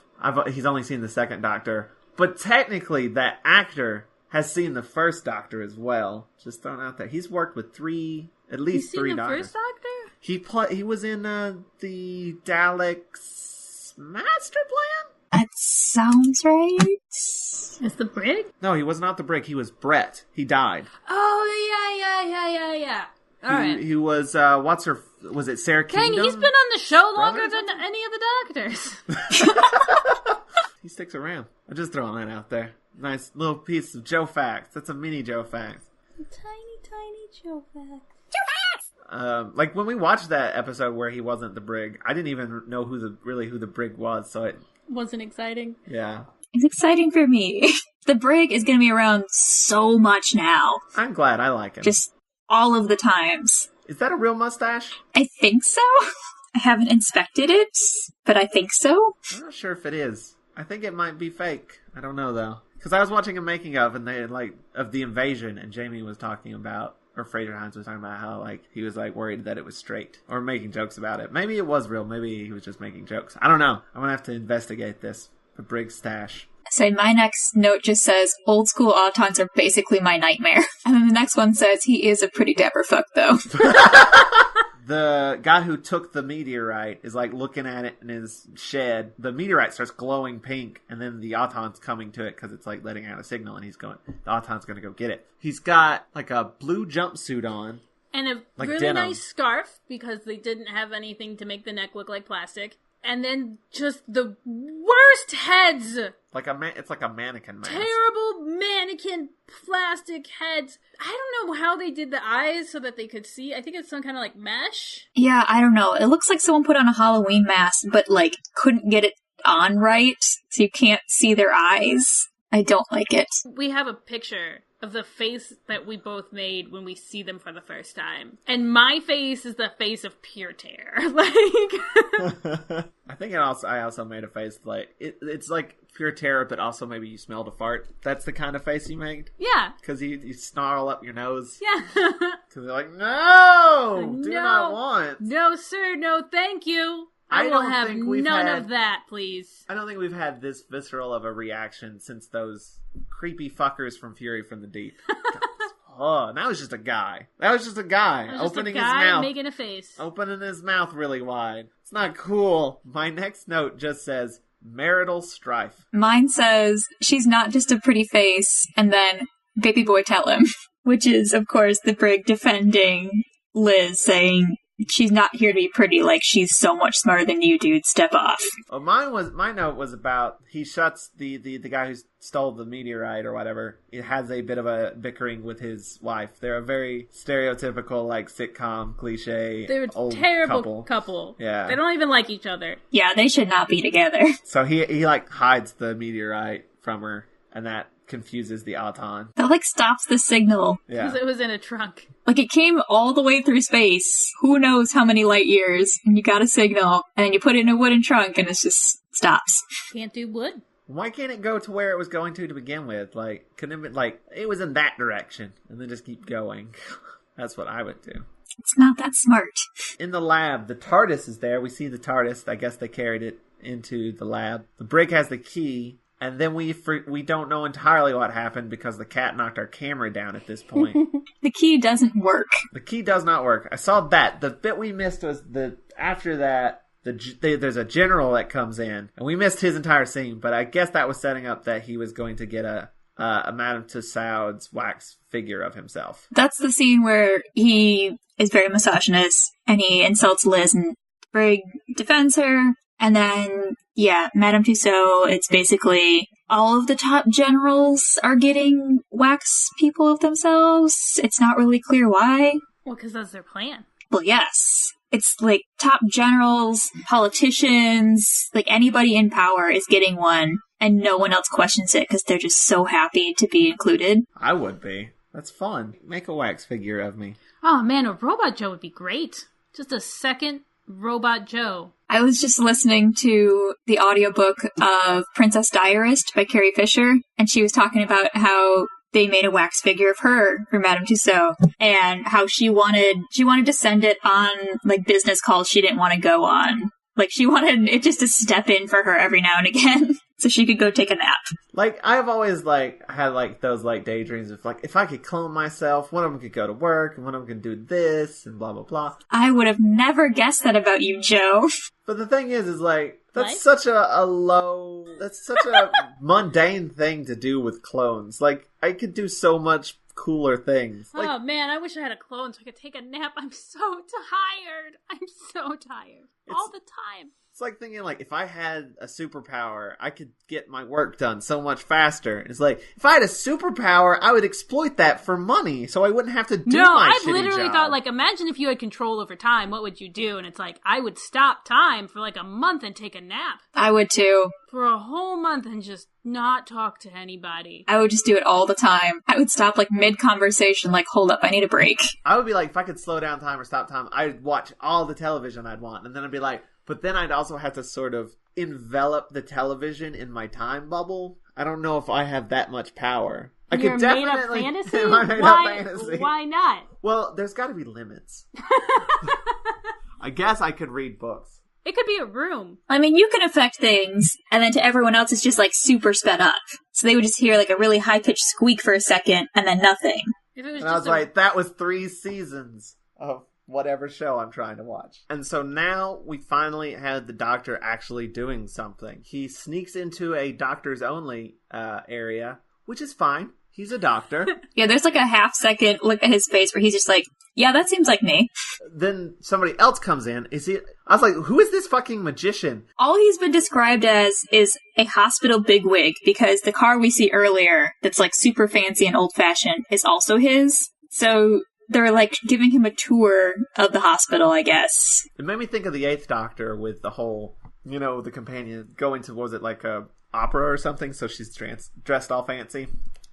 He's only seen the second Doctor. But technically, that actor has seen the first Doctor as well. Just thrown out there. He's worked with at least three Doctors. He's seen the first Doctor? He was in the Daleks Master Plan? That sounds right. Is the brig? No, he was not the brig. He was Brett. He died. Oh, yeah. All right. He was, was it Sarah Kingdom? Dang, he's been on the show longer than any of the Doctors. He sticks around. I'm just throwing that out there. Nice little piece of Joe Facts. That's a mini Joe Facts. Tiny Joe Facts. Like when we watched that episode where he wasn't the brig, I didn't even know who the brig was, so it wasn't exciting. Yeah. It's exciting for me. The brig is going to be around so much now. I'm glad. I like him. Just all of the times. Is that a real mustache? I think so. I haven't inspected it, but I think so. I'm not sure if it is. I think it might be fake. I don't know, though. Because I was watching a making of, and they of the invasion, and Jamie was talking about, or Fraser Hines was talking about how, he was, worried that it was straight. Or making jokes about it. Maybe it was real. Maybe he was just making jokes. I don't know. I'm going to have to investigate this. The brig stash. So my next note just says, old school autons are basically my nightmare. And then the next one says, he is a pretty dapper fuck, though. The guy who took the meteorite is, looking at it in his shed. The meteorite starts glowing pink, and then the Auton's coming to it because it's, letting out a signal, and the Auton's going to go get it. He's got, a blue jumpsuit on. And a really denim. nice scarf, because they didn't have anything to make the neck look like plastic. And then just the worst heads! It's like a mannequin mask. Terrible mannequin plastic heads. I don't know how they did the eyes so that they could see. I think it's some kind of mesh. Yeah, I don't know. It looks like someone put on a Halloween mask, but couldn't get it on right, so you can't see their eyes. I don't like it. We have a picture of the face that we both made when we see them for the first time. And my face is the face of pure terror. I think I also made a face it's like pure terror, but also maybe you smelled a fart. That's the kind of face you made? Yeah. Because you snarl up your nose. Yeah. Because they're like, no! Do not want. No, sir, no thank you. I will have none of that, please. I don't think we've had this visceral of a reaction since those creepy fuckers from Fury from the Deep. Oh, that was just a guy. Opening his mouth. Making a face. Opening his mouth really wide. It's not cool. My next note just says, marital strife. Mine says, she's not just a pretty face, and then, baby boy tell him. Which is, of course, the Brig defending Liz, saying, she's not here to be pretty, like she's so much smarter than you, dude, step off. Well, my note was about, he shuts the guy who stole the meteorite or whatever. It has a bit of a bickering with his wife. They're a very stereotypical, like, sitcom, cliche, They're a old terrible couple. Yeah. They don't even like each other. Yeah, they should not be together. So he like, hides the meteorite from her, and that confuses the Auton. That, like, stops the signal. Yeah. Because it was in a trunk. Like, it came all the way through space. Who knows how many light years. And you got a signal, and then you put it in a wooden trunk, and it just stops. Can't do wood. Why can't it go to where it was going to begin with? Like, couldn't it be, like, it was in that direction, and then just keep going? That's what I would do. It's not that smart. In the lab, the TARDIS is there. We see the TARDIS. I guess they carried it into the lab. The Brig has the key. And then we don't know entirely what happened because the cat knocked our camera down at this point. The key doesn't work. The key does not work. I saw that. The bit we missed was after that, there's a general that comes in. And we missed his entire scene. But I guess that was setting up that he was going to get a Madame Tussauds wax figure of himself. That's the scene where he is very misogynist. And he insults Liz and Brig defends her. And then, yeah, Madame Tussauds, it's basically all of the top generals are getting wax people of themselves. It's not really clear why. Well, because that's their plan. Well, yes. It's like top generals, politicians, like anybody in power is getting one, and no one else questions it because they're just so happy to be included. I would be. That's fun. Make a wax figure of me. Oh, man, a Robot Joe would be great. Just a second Robot Joe. I was just listening to the audiobook of Princess Diarist by Carrie Fisher, and she was talking about how they made a wax figure of her for Madame Tussauds, and how she wanted to send it on, like, business calls she didn't want to go on. Like, she wanted it just to step in for her every now and again, so she could go take a nap. Like, I've always, like, had, like, those, like, daydreams of, like, if I could clone myself, one of them could go to work, and one of them could do this, and blah, blah, blah. I would have never guessed that about you, Joe. But the thing is like, that's What? such that's such a mundane thing to do with clones. Like, I could do so much cooler things. Like, Oh, man, I wish I had a clone so I could take a nap. I'm so tired. I'm so tired. All the time. it's like thinking, like, if I had a superpower, I could get my work done so much faster. It's like, if I had a superpower, I would exploit that for money, so I wouldn't have to do my I've shitty literally job. thought, like, imagine if you had control over time, what would you do? And it's like, I would stop time for like a month and take a nap. I would too. For a whole month and just not talk to anybody. I would just do it all the time. I would stop like mid-conversation, like, hold up, I need a break. I would be like, if I could slow down time or stop time, I'd watch all the television I'd want. And then I'd be like, but then I'd also have to sort of envelop the television in my time bubble. I don't know if I have that much power. I Your could made-up definitely... fantasy? My made-up Why, fantasy. why not? Well, there's got to be limits. I guess I could read books. It could be a room. I mean, you can affect things, and then to everyone else, it's just like super sped up. So they would just hear like a really high-pitched squeak for a second, and then nothing. If it was And I was like, that was 3 seasons of whatever show I'm trying to watch. And so now we finally had the Doctor actually doing something. He sneaks into a Doctors Only area, which is fine. He's a doctor. Yeah, there's like a half-second look at his face where he's just like, yeah, that seems like me. Then somebody else comes in. I was like, who is this fucking magician? All he's been described as is a hospital bigwig, because the car we see earlier that's like super fancy and old-fashioned is also his. So they're like giving him a tour of the hospital, I guess. It made me think of the Eighth Doctor with the whole, the companion going to, was it like a opera or something? So she's dressed all fancy.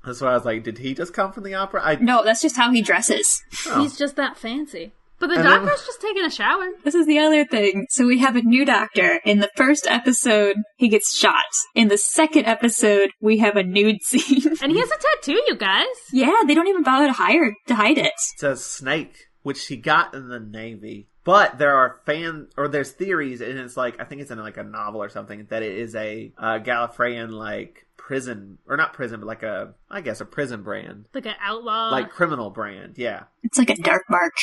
That's why I was like, did he just come from the opera? No, that's just how he dresses. Oh. He's just that fancy. But the And doctor's just taking a shower. This is the other thing. So we have a new doctor. In the first episode, he gets shot. In the second episode, we have a nude scene. And he has a tattoo, you guys. Yeah, they don't even bother to hide it. It's a snake, which he got in the Navy. But there are there's theories, and it's like, I think it's in like a novel or something, that it is a Gallifreyan, like, prison, or not prison, but like a prison brand. Like an outlaw. Like criminal brand, yeah. It's like a dark mark.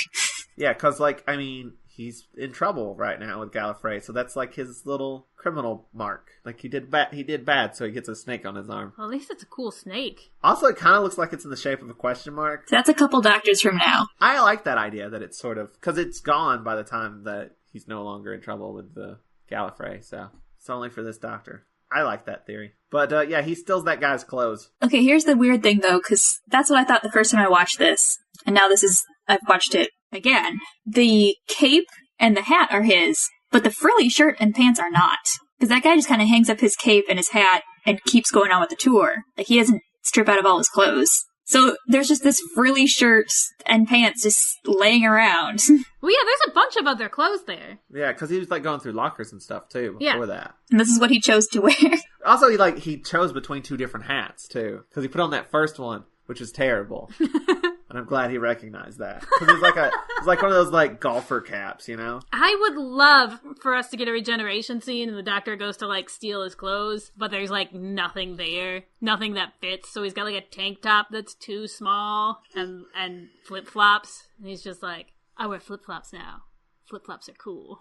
Yeah, because, like, I mean, he's in trouble right now with Gallifrey. So that's like his little criminal mark. Like he did bad, so he gets a snake on his arm. Well, at least it's a cool snake. Also, it kind of looks like it's in the shape of a question mark. So that's a couple doctors from now. I like that idea that it's sort of, because it's gone by the time that he's no longer in trouble with the Gallifrey. So it's only for this doctor. I like that theory. But yeah, he steals that guy's clothes. Okay, here's the weird thing though, because that's what I thought the first time I watched this. And now I've watched it again. The cape and the hat are his, but the frilly shirt and pants are not. Because that guy just kind of hangs up his cape and his hat and keeps going on with the tour. Like, he doesn't strip out of all his clothes. So there's just this frilly shirt and pants just laying around. Well, yeah, there's a bunch of other clothes there. Yeah, because he was like going through lockers and stuff too before that. And this is what he chose to wear. Also, he chose between two different hats too, because he put on that first one, which was terrible. And I'm glad he recognized that. Because it's like one of those like golfer caps, you know? I would love for us to get a regeneration scene and the doctor goes to like steal his clothes, but there's like nothing there. Nothing that fits. So he's got like a tank top that's too small and flip-flops. And he's just like, I wear flip-flops now. Flip-flops are cool.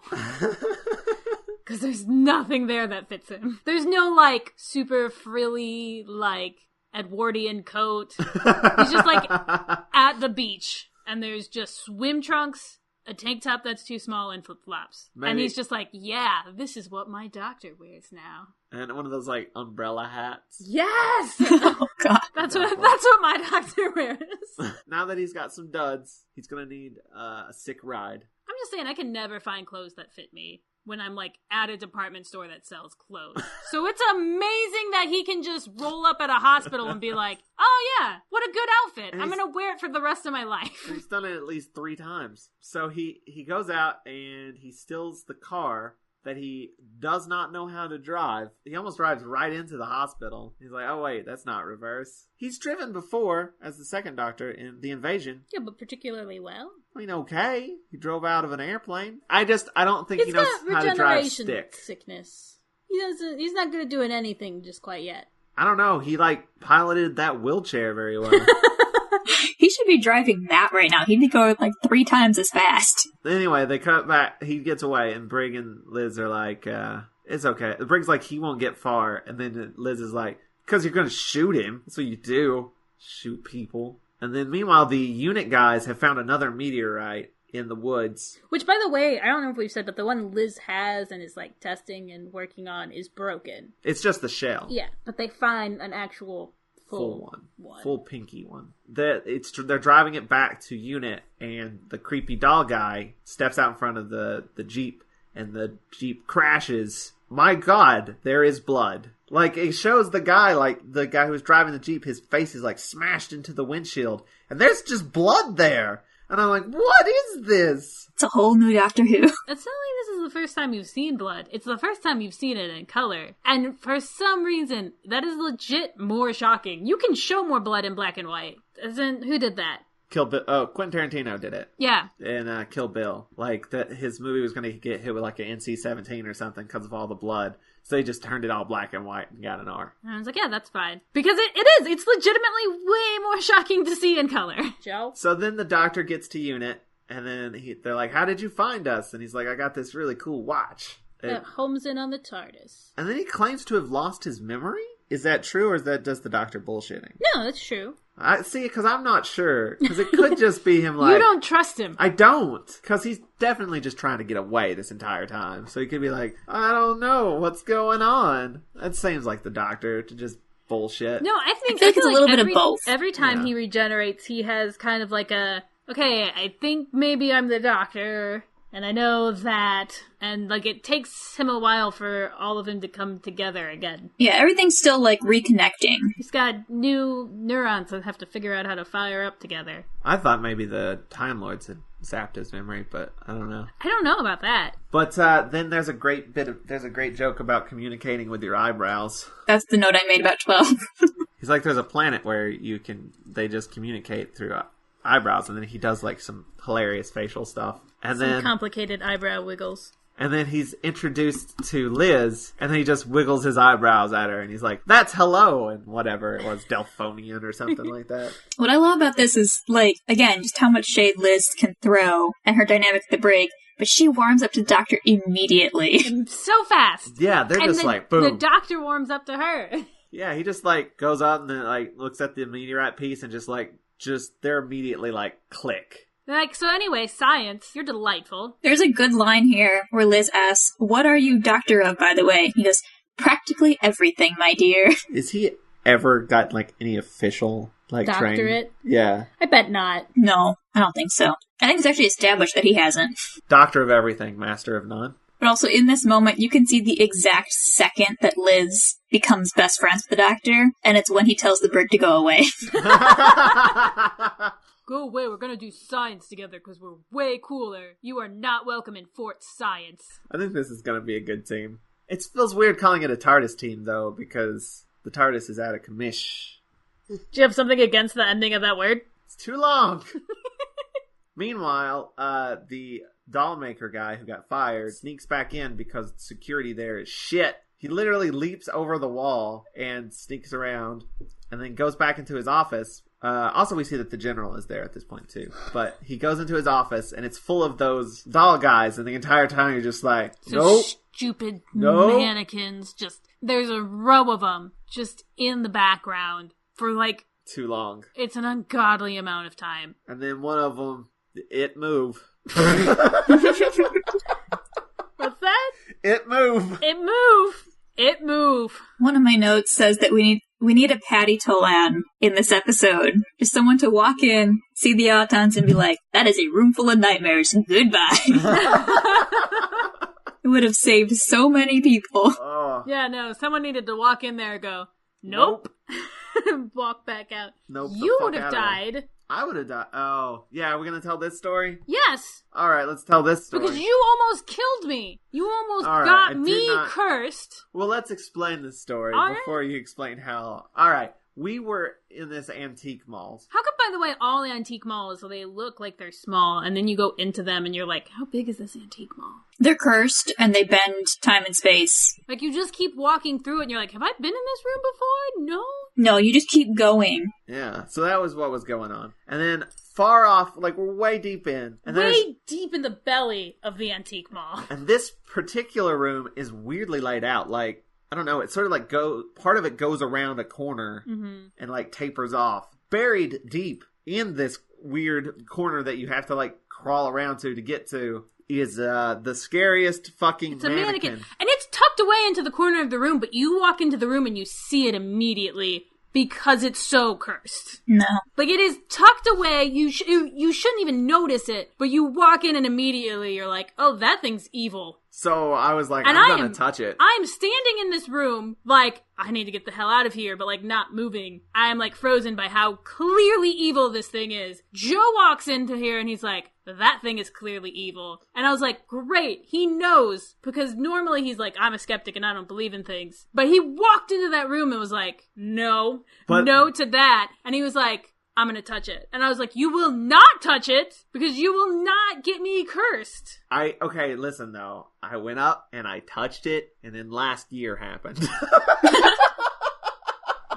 Because there's nothing there that fits him. There's no like super frilly like Edwardian coat. He's just like at the beach and there's just swim trunks, a tank top that's too small, and flip-flops. And he's just like, yeah, this is what my doctor wears now. And one of those like umbrella hats. Yes! Oh god. That's what my doctor wears. Now that he's got some duds, he's gonna need a sick ride. I'm just saying, I can never find clothes that fit me when I'm like at a department store that sells clothes. So it's amazing that he can just roll up at a hospital and be like, oh yeah, what a good outfit. I'm gonna wear it for the rest of my life. He's done it at least 3 times. So he goes out and he steals the car that he does not know how to drive. He almost drives right into the hospital. He's like, oh wait, that's not reverse. He's driven before as the second doctor in The Invasion. Yeah, but particularly well. I mean, okay. He drove out of an airplane. I don't think he knows how to drive stick. Sickness. He's not good at doing anything just quite yet. I don't know. He like piloted that wheelchair very well. He should be driving that right now. He'd be going like 3 times as fast. Anyway, they cut back. He gets away, and Brig and Liz are like, it's okay. Brig's like, he won't get far. And then Liz is like, because you're going to shoot him. That's what you do. Shoot people. And then meanwhile, the unit guys have found another meteorite in the woods. Which, by the way, I don't know if we've said, but the one Liz has and is like testing and working on is broken. It's just the shell. Yeah, but they find an actual full one. Full pinky one. They're driving it back to unit, and the creepy doll guy steps out in front of the Jeep, and the Jeep crashes. My God, there is blood. Like, it shows the guy who's driving the Jeep, his face is like smashed into the windshield, and there's just blood there. And I'm like, what is this? It's a whole new Doctor Who. It's not like this is the first time you've seen blood. It's the first time you've seen it in color. And for some reason, that is legit more shocking. You can show more blood in black and white. As in, who did that? Kill Bill. Oh, Quentin Tarantino did it. Yeah. And Kill Bill. Like, his movie was going to get hit with like an NC-17 or something because of all the blood. So they just turned it all black and white and got an R. And I was like, yeah, that's fine. Because it is. It's legitimately way more shocking to see in color. Joe? So then the doctor gets to unit, and then they're like, how did you find us? And he's like, I got this really cool watch. That homes in on the TARDIS. And then he claims to have lost his memory? Is that true, or is that just the doctor bullshitting? No, that's true. I see, because I'm not sure. Because it could just be him like... You don't trust him. I don't. Because he's definitely just trying to get away this entire time. So he could be like, I don't know what's going on. That seems like the doctor to just bullshit. No, I feel like it's a little bit of both. Every time he regenerates, he has kind of like okay, I think maybe I'm the doctor... And I know that, and like it takes him a while for all of them to come together again. Yeah, everything's still like reconnecting. He's got new neurons that have to figure out how to fire up together. I thought maybe the Time Lords had zapped his memory, but I don't know. I don't know about that. But then there's a great joke about communicating with your eyebrows. That's the note I made about 12. He's like, there's a planet where they just communicate through eyebrows, and then he does like some hilarious facial stuff. And some then complicated eyebrow wiggles. And then he's introduced to Liz, and then he just wiggles his eyebrows at her, and he's like, that's hello, and whatever it was, Delphonian or something like that. What I love about this is, like, again, just how much shade Liz can throw, and her dynamic with the Brig. but she warms up to the doctor immediately. So fast. Yeah, they're just like, boom. The doctor warms up to her. Yeah, he just like goes up and then like looks at the meteorite piece and just they're immediately like click. Like, so anyway, science, you're delightful. There's a good line here where Liz asks, "What are you doctor of, by the way?" He goes, "Practically everything, my dear." Is he ever got like any official like doctorate? Training? Yeah. I bet not. No, I don't think so. I think it's actually established that he hasn't. Doctor of everything, master of none. But also in this moment, you can see the exact second that Liz becomes best friends with the doctor, and it's when he tells the bird to go away. Go away, we're gonna do science together because we're way cooler. You are not welcome in Fort Science. I think this is gonna be a good team. It feels weird calling it a TARDIS team, though, because the TARDIS is out of commish. Do you have something against the ending of that word? It's too long! Meanwhile, the doll maker guy who got fired sneaks back in because security there is shit. He literally leaps over the wall and sneaks around and then goes back into his office. Also, we see that the general is there at this point, too. But he goes into his office, and it's full of those doll guys, and the entire time you're just like, nope. Stupid mannequins. There's a row of them just in the background for, like... too long. It's an ungodly amount of time. And then one of them, it move. What's that? It move. It move. It move. One of my notes says that we need a Patty Tolan in this episode. Just someone to walk in, see the Autons, and be like, "That is a room full of nightmares. Goodbye." It would have saved so many people. Oh. Yeah, no, someone needed to walk in there and go, nope. Walk back out. Nope. You would have died. I would have died. Oh, yeah, we're going to tell this story? Yes. All right, let's tell this story. Because you almost killed me. You almost got me cursed. Well, let's explain this story before you explain how. All right, we were in this antique mall. How come, by the way, all antique malls, so they look like they're small, and then you go into them and you're like, how big is this antique mall? They're cursed, and they bend time and space. Like, you just keep walking through it, and you're like, have I been in this room before? No? No, you just keep going. Yeah, so that was what was going on. And then far off, like, we're way deep in. And way deep in the belly of the antique mall. And this particular room is weirdly laid out. Like, I don't know, it's sort of like part of it goes around a corner and, like, tapers off. Buried deep in this weird corner that you have to, like, crawl around to get to is the scariest fucking mannequin. And it's tucked away into the corner of the room, but you walk into the room and you see it immediately because it's so cursed. No. Like, it is tucked away, you shouldn't even notice it, but you walk in and immediately you're like, oh, that thing's evil. So I was like, and I'm gonna touch it. I'm standing in this room, like, I need to get the hell out of here, but, like, not moving. I'm, like, frozen by how clearly evil this thing is. Joe walks into here and he's like, that thing is clearly evil. And I was like, great, he knows. Because normally he's like, I'm a skeptic and I don't believe in things. But he walked into that room and was like, no to that. And he was like, I'm gonna touch it. And I was like, you will not touch it, because you will not get me cursed. Okay, listen though. I went up and I touched it, and then last year happened.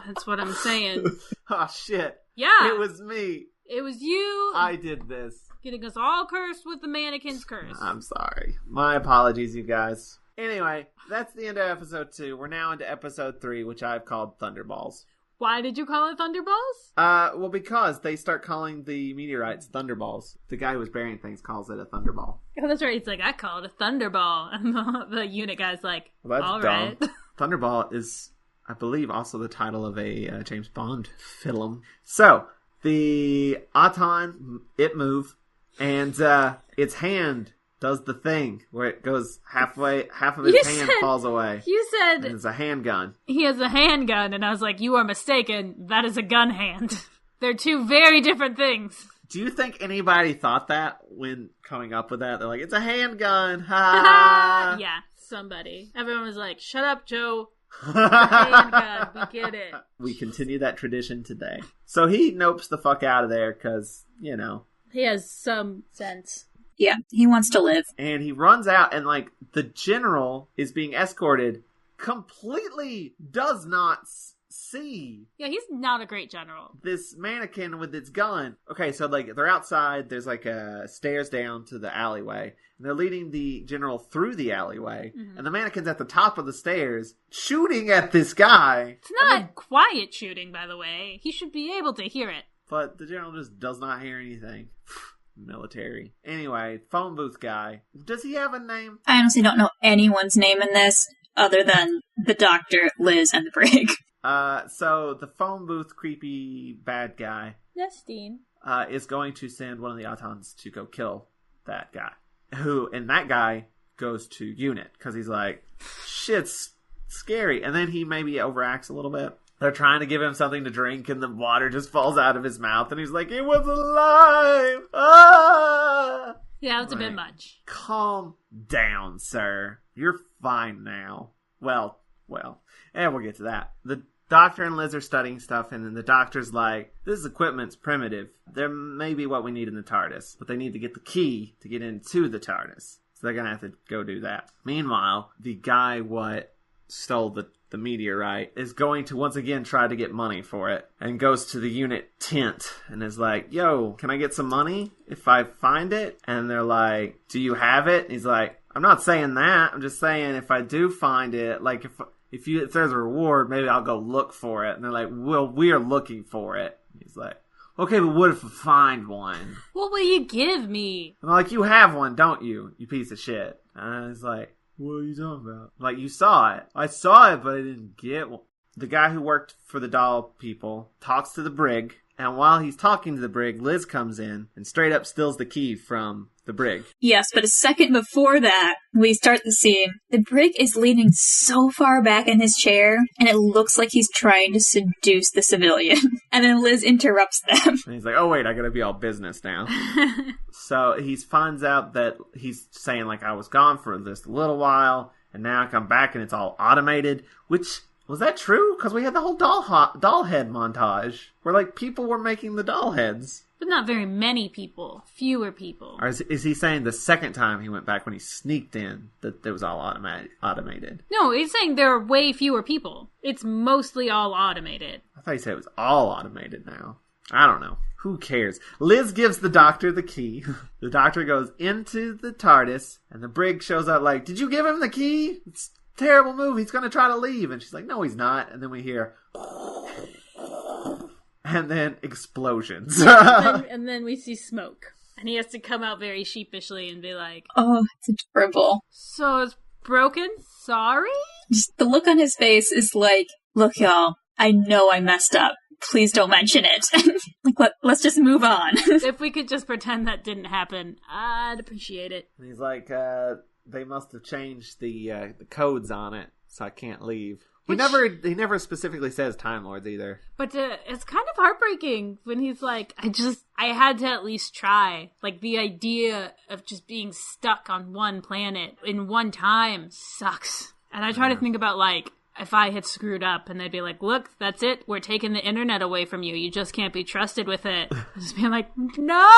That's what I'm saying. Oh shit. Yeah. It was me. It was you. I did this. Getting us all cursed with the mannequin's curse. I'm sorry. My apologies, you guys. Anyway, that's the end of episode 2. We're now into episode 3, which I've called Thunderballs. Why did you call it Thunderballs? Well, because they start calling the meteorites Thunderballs. The guy who was burying things calls it a Thunderball. Oh, that's right. He's like, I call it a Thunderball. And the unit guy's like, well, that's all dumb. right. Thunderball is, I believe, also the title of a James Bond film. So, the Auton, it move, and its hand does the thing where it goes halfway, half of his hand falls away. You said... And it's a handgun. He has a handgun, and I was like, you are mistaken. That is a gun hand. They're two very different things. Do you think anybody thought that when coming up with that? They're like, it's a handgun. Ha! Yeah, somebody. Everyone was like, shut up, Joe. Handgun, we get it. We continue that tradition today. So he nopes the fuck out of there because, you know. He has some sense. Yeah, he wants to live. And he runs out, and, like, the general is being escorted, completely does not see. Yeah, he's not a great general. This mannequin with its gun. Okay, so like they're outside. There's like stairs down to the alleyway, and they're leading the general through the alleyway. Mm-hmm. And the mannequin's at the top of the stairs, shooting at this guy. It's not quiet shooting, by the way. He should be able to hear it. But the general just does not hear anything. Military. Anyway, phone booth guy. Does he have a name? I honestly don't know anyone's name in this other than the doctor, Liz, and the brig. So the phone booth creepy bad guy, Nestine, is going to send one of the Autons to go kill that guy. And that guy goes to unit because he's like, shit's scary. And then he maybe overacts a little bit. They're trying to give him something to drink, and the water just falls out of his mouth, and he's like, it was alive! Ah! Yeah, it's a bit much. Calm down, sir. You're fine now. Well, and we'll get to that. The doctor and Liz are studying stuff, and then the doctor's like, this equipment's primitive. There may be what we need in the TARDIS, but they need to get the key to get into the TARDIS. So they're going to have to go do that. Meanwhile, the guy stole the meteorite is going to once again try to get money for it, and goes to the unit tent and is like, yo, can I get some money if I find it? And they're like, do you have it? And he's like, I'm not saying that. I'm just saying if I do find it, like if there's a reward, maybe I'll go look for it. And they're like, well, we're looking for it. And he's like, okay, but what if I find one? What will you give me? And they're like, you have one, don't you? You piece of shit. And he's like, what are you talking about? Like, you saw it. I saw it, but I didn't get one. The guy who worked for the doll people talks to the brig, and while he's talking to the brig, Liz comes in and straight up steals the key from the brig. Yes, but a second before that, we start the scene. The brig is leaning so far back in his chair, and it looks like he's trying to seduce the civilian. And then Liz interrupts them. And he's like, oh wait, I gotta be all business now. So he finds out that he's saying, like, I was gone for this little while, and now I come back and it's all automated, which... Was that true? Because we had the whole doll head montage where, like, people were making the doll heads. But not very many people. Fewer people. Or is he saying the second time he went back when he sneaked in that it was all automated? No, he's saying there are way fewer people. It's mostly all automated. I thought he said it was all automated now. I don't know. Who cares? Liz gives the doctor the key. The doctor goes into the TARDIS, and the brig shows up like, did you give him the key? It's terrible move. He's going to try to leave. And she's like, no, he's not. And then we hear... And then explosions. and then we see smoke. And he has to come out very sheepishly and be like... Oh, it's adorable. So it's broken? Sorry? Just the look on his face is like, look, y'all, I know I messed up. Please don't mention it. Like, let's just move on. If we could just pretend that didn't happen, I'd appreciate it. And he's like, they must have changed the codes on it, so I can't leave. He never specifically says Time Lords either. But it's kind of heartbreaking when he's like, I had to at least try. Like, the idea of just being stuck on one planet in one time sucks. And I try to think about, like, if I had screwed up and they'd be like, look, that's it. We're taking the internet away from you. You just can't be trusted with it. I'd just being like, no!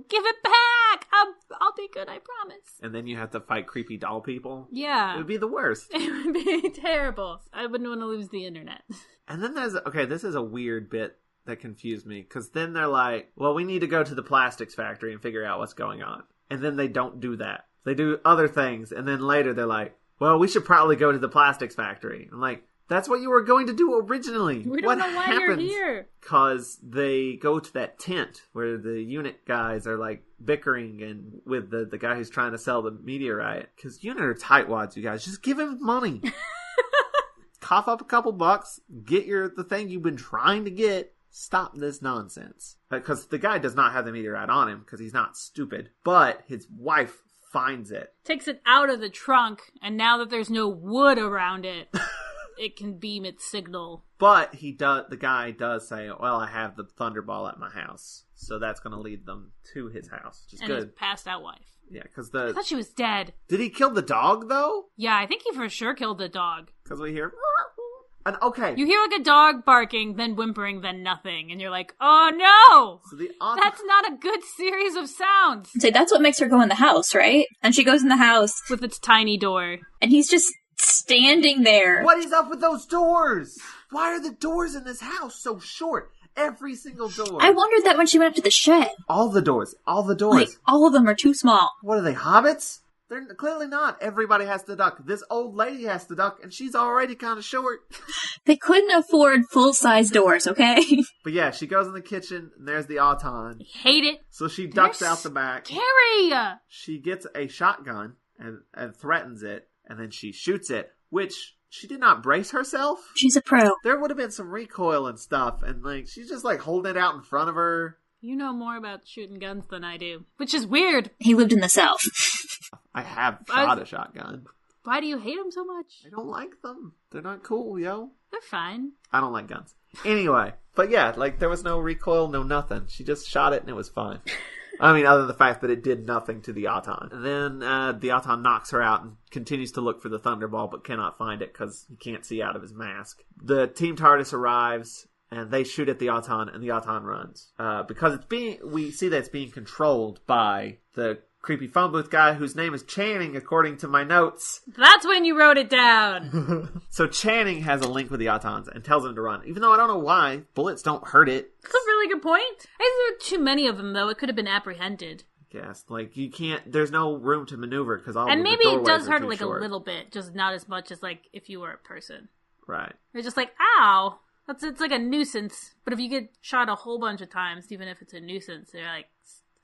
Give it back! I'll be good, I promise. And then you have to fight creepy doll people? Yeah. It would be the worst. It would be terrible. I wouldn't want to lose the internet. And then this is a weird bit that confused me. Because then they're like, well, we need to go to the plastics factory and figure out what's going on. And then they don't do that. They do other things. And then later they're like, well, we should probably go to the plastics factory. I'm like, that's what you were going to do originally. We don't know why you're here. Because they go to that tent where the unit guys are like bickering and with the guy who's trying to sell the meteorite. Because unit are tightwads, you guys. Just give him money. Cough up a couple bucks. Get the thing you've been trying to get. Stop this nonsense. Because the guy does not have the meteorite on him because he's not stupid. But his wife finds it. Takes it out of the trunk, and now that there's no wood around it, it can beam its signal. But the guy does say, well, I have the Thunderball at my house. So that's going to lead them to his house, which is good. And his passed out wife. Yeah, because I thought she was dead. Did he kill the dog, though? Yeah, I think he for sure killed the dog. Because we hear... And okay. You hear like a dog barking, then whimpering, then nothing. And you're like, oh no! So that's not a good series of sounds. So that's what makes her go in the house, right? And she goes in the house. With its tiny door. And he's just standing there. What is up with those doors? Why are the doors in this house so short? Every single door. I wondered that when she went up to the shed. All the doors. Like, all of them are too small. What are they, hobbits? They're clearly not. Everybody has to duck. This old lady has to duck, and she's already kind of short. They couldn't afford full-size doors, okay? But yeah, she goes in the kitchen, and there's the Auton. Hate it. So she ducks out the back. Scary. She gets a shotgun and threatens it, and then she shoots it, which she did not brace herself. She's a pro. There would have been some recoil and stuff, and like she's just like holding it out in front of her. You know more about shooting guns than I do, which is weird. He lived in the South. I have shot a shotgun. Why do you hate them so much? I don't like them. They're not cool, yo. They're fine. I don't like guns. Anyway, but yeah, like there was no recoil, no nothing. She just shot it and it was fine. I mean, other than the fact that it did nothing to the Auton. And then the Auton knocks her out and continues to look for the Thunderball, but cannot find it because he can't see out of his mask. The Team TARDIS arrives, and they shoot at the Auton, and the Auton runs. Because we see that it's being controlled by the creepy phone booth guy whose name is Channing, according to my notes. That's when you wrote it down. So Channing has a link with the Autons and tells him to run. Even though I don't know why. Bullets don't hurt it. That's a really good point. I think there were too many of them, though. It could have been apprehended. Yes, like you can't, there's no room to maneuver because all and of the maybe it doorways does are hurt too like short. a little bit, just not as much as like if you were a person. Right. They're just like, ow. It's like a nuisance. But if you get shot a whole bunch of times, even if it's a nuisance, they're like,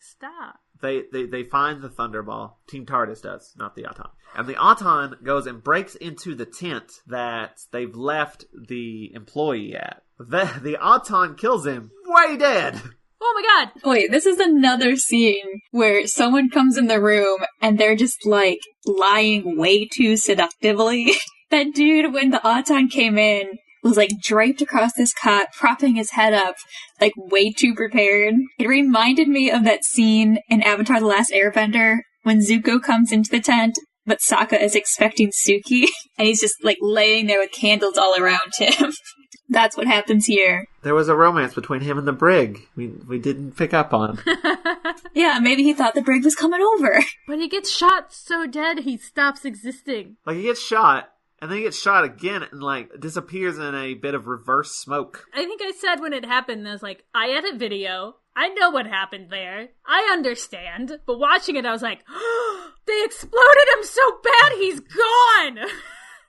stop. They find the Thunderball. Team TARDIS does, not the Auton. And the Auton goes and breaks into the tent that they've left the employee at. The Auton kills him. Way dead. Oh my god. Wait, this is another scene where someone comes in the room and they're just like lying way too seductively. That dude, when the Auton came in, was like draped across this cot, propping his head up, like way too prepared. It reminded me of that scene in Avatar: The Last Airbender when Zuko comes into the tent, but Sokka is expecting Suki, and he's just like laying there with candles all around him. That's what happens here. There was a romance between him and the brig. We didn't pick up on. Yeah, maybe he thought the brig was coming over. But he gets shot so dead he stops existing. Like he gets shot. And then he gets shot again and, like, disappears in a bit of reverse smoke. I think I said when it happened, I was like, I edit video. I know what happened there. I understand. But watching it, I was like, oh, they exploded him so bad he's gone!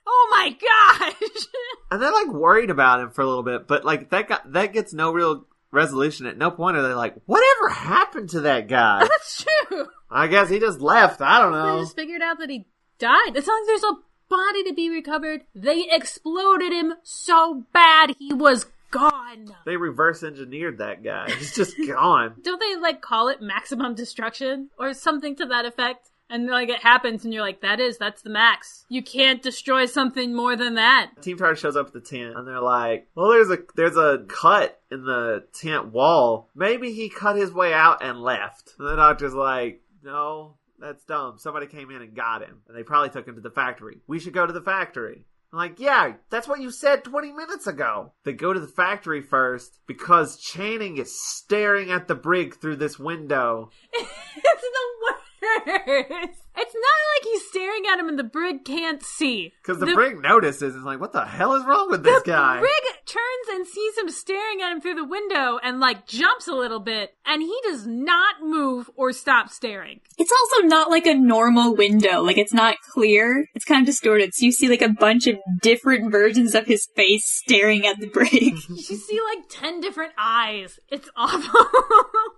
Oh my gosh! And they're, like, worried about him for a little bit. But, like, that gets no real resolution. At no point are they like, whatever happened to that guy? That's true. I guess he just left. I don't know. They just figured out that he died. It's not like there's a body to be recovered. They exploded him so bad he was gone. They reverse engineered that guy. He's just gone. Don't they like call it maximum destruction or something to that effect? And like it happens and you're like, that's the max. You can't destroy something more than that. Team TARDIS shows up at the tent and they're like, well, there's a cut in the tent wall. Maybe he cut his way out and left. And the doctor's like, no. That's dumb. Somebody came in and got him. And they probably took him to the factory. We should go to the factory. I'm like, yeah, that's what you said 20 minutes ago. They go to the factory first because Channing is staring at the brig through this window. It's the worst. It's not like he's staring at him and the brig can't see. Because the brig notices and is like, what the hell is wrong with this guy? The brig turns and sees him staring at him through the window and like jumps a little bit and he does not move or stop staring. It's also not like a normal window. Like it's not clear. It's kind of distorted. So you see like a bunch of different versions of his face staring at the brig. You see like 10 different eyes. It's awful.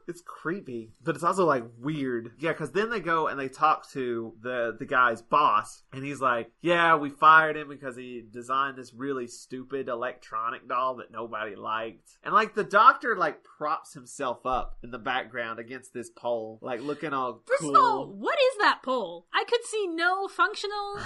It's creepy, but it's also like weird. Yeah, because then they go and they talk to the guy's boss, and he's like, yeah, we fired him because he designed this really stupid electronic doll that nobody liked. And like the doctor like props himself up in the background against this pole, like looking all cool. First of all, what is that pole? I could see no functional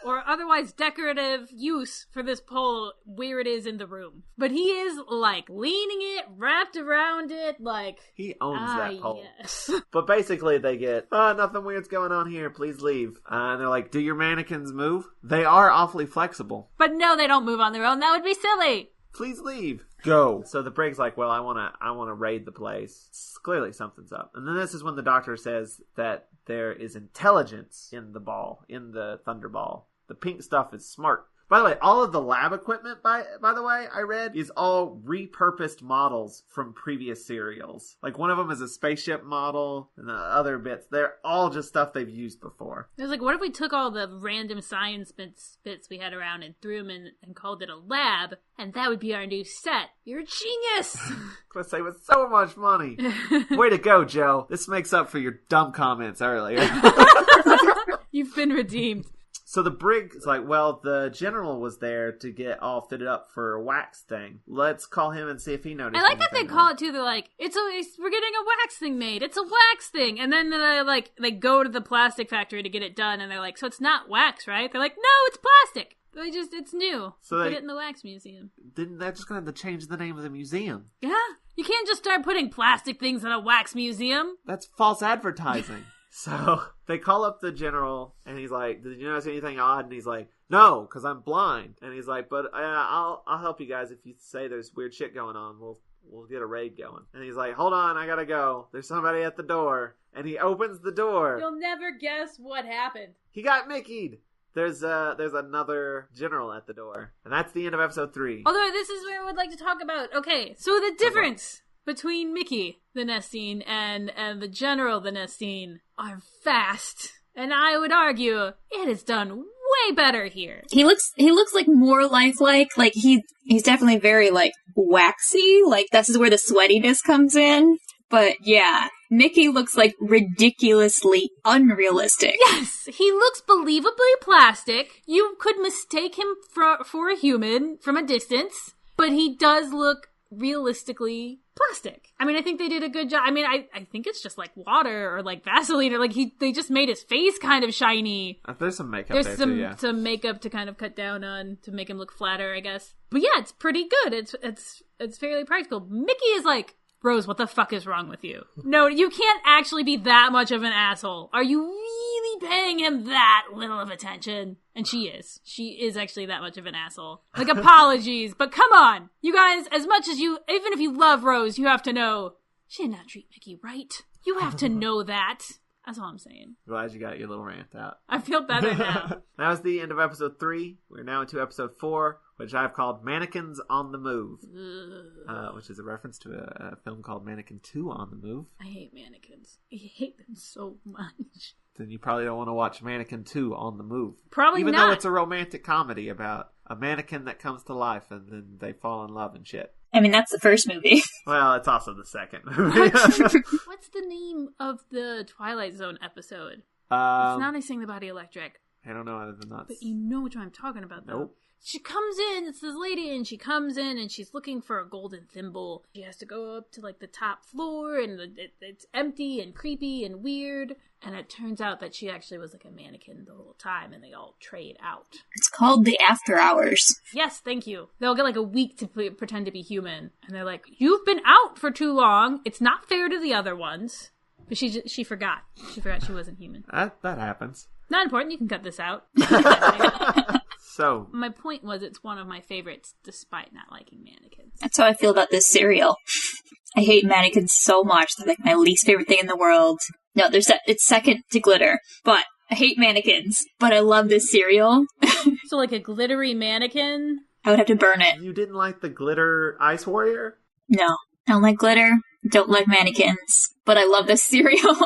or otherwise decorative use for this pole where it is in the room. But he is like leaning it, wrapped around it, like he owns that pole. Yes. But basically they get, nothing weird's going on here, please leave. And they're like, do your mannequins move? They are awfully flexible. But no, they don't move on their own. That would be silly. Please leave. Go. So the brig's like, well, I want to raid the place. Clearly something's up. And then this is when the doctor says that there is intelligence in the ball, in the Thunderball. The pink stuff is smart. By the way, all of the lab equipment, by the way, I read, is all repurposed models from previous serials. Like, one of them is a spaceship model, and the other bits, they're all just stuff they've used before. It was like, what if we took all the random science bits we had around and threw them in and called it a lab, and that would be our new set? You're a genius! Gonna save us so much money. Way to go, Joe. This makes up for your dumb comments earlier. You've been redeemed. So the brig is like, well, the general was there to get all fitted up for a wax thing. Let's call him and see if he noticed. I like that they call it too. They're like, we're getting a wax thing made. It's a wax thing. And then they go to the plastic factory to get it done. And they're like, so it's not wax, right? They're like, no, it's plastic. It's new. So put it in the wax museum. Didn't that just going to change the name of the museum? Yeah. You can't just start putting plastic things in a wax museum. That's false advertising. So they call up the general, and he's like, did you notice anything odd? And he's like, no, because I'm blind. And he's like, but I'll help you guys if you say there's weird shit going on. We'll get a raid going. And he's like, hold on, I gotta go. There's somebody at the door. And he opens the door. You'll never guess what happened. He got Mickey'd. There's another general at the door. And that's the end of episode 3. Although this is where I would like to talk about, okay, so the difference between Mickey, the Nestine, and the General, the Nestine, are vast. And I would argue it is done way better here. He looks like more lifelike. Like he's definitely very like waxy. Like this is where the sweatiness comes in. But yeah, Mickey looks like ridiculously unrealistic. Yes, he looks believably plastic. You could mistake him for a human from a distance, but he does look realistically plastic. I mean, I think they did a good job. I mean, I think it's just like water or like Vaseline or like they just made his face kind of shiny. There's some makeup There's there some, too, yeah. some makeup to kind of cut down on to make him look flatter, I guess. But yeah, it's pretty good. It's fairly practical. Mickey is like, Rose, what the fuck is wrong with you? No, you can't actually be that much of an asshole. Are you really paying him that little of attention? And she is. She is actually that much of an asshole. Like, apologies, but come on. You guys, as much as you, even if you love Rose, you have to know, she did not treat Mickey right. You have to know that. That's all I'm saying. Glad you got your little rant out. I feel better now. That was the end of episode 3. We're now into episode 4, which I've called Mannequins on the Move, which is a reference to a film called Mannequin 2 on the Move. I hate mannequins. I hate them so much. Then you probably don't want to watch Mannequin 2 on the Move. Probably Even not. though it's a romantic comedy about a mannequin that comes to life and then they fall in love and shit. I mean, that's the first movie. Well, it's also the second movie. What's the name of the Twilight Zone episode? It's not I Sing the Body Electric. I don't know other than that. But you know which one I'm talking about, though. Nope. She comes in, it's this lady, and she comes in, and she's looking for a golden thimble. She has to go up to, like, the top floor, and it's empty and creepy and weird. And it turns out that she actually was, like, a mannequin the whole time, and they all trade out. It's called The After Hours. Yes, thank you. They'll get, like, a week to pretend to be human. And they're like, you've been out for too long. It's not fair to the other ones. But she forgot. She forgot she wasn't human. That happens. Not important. You can cut this out. So my point was, it's one of my favorites, despite not liking mannequins. That's how I feel about this cereal. I hate mannequins so much. They're like my least favorite thing in the world. No, it's second to glitter. But I hate mannequins. But I love this cereal. So like a glittery mannequin? I would have to burn it. You didn't like the glitter Ice Warrior? No. I don't like glitter. Don't like mannequins. But I love this cereal.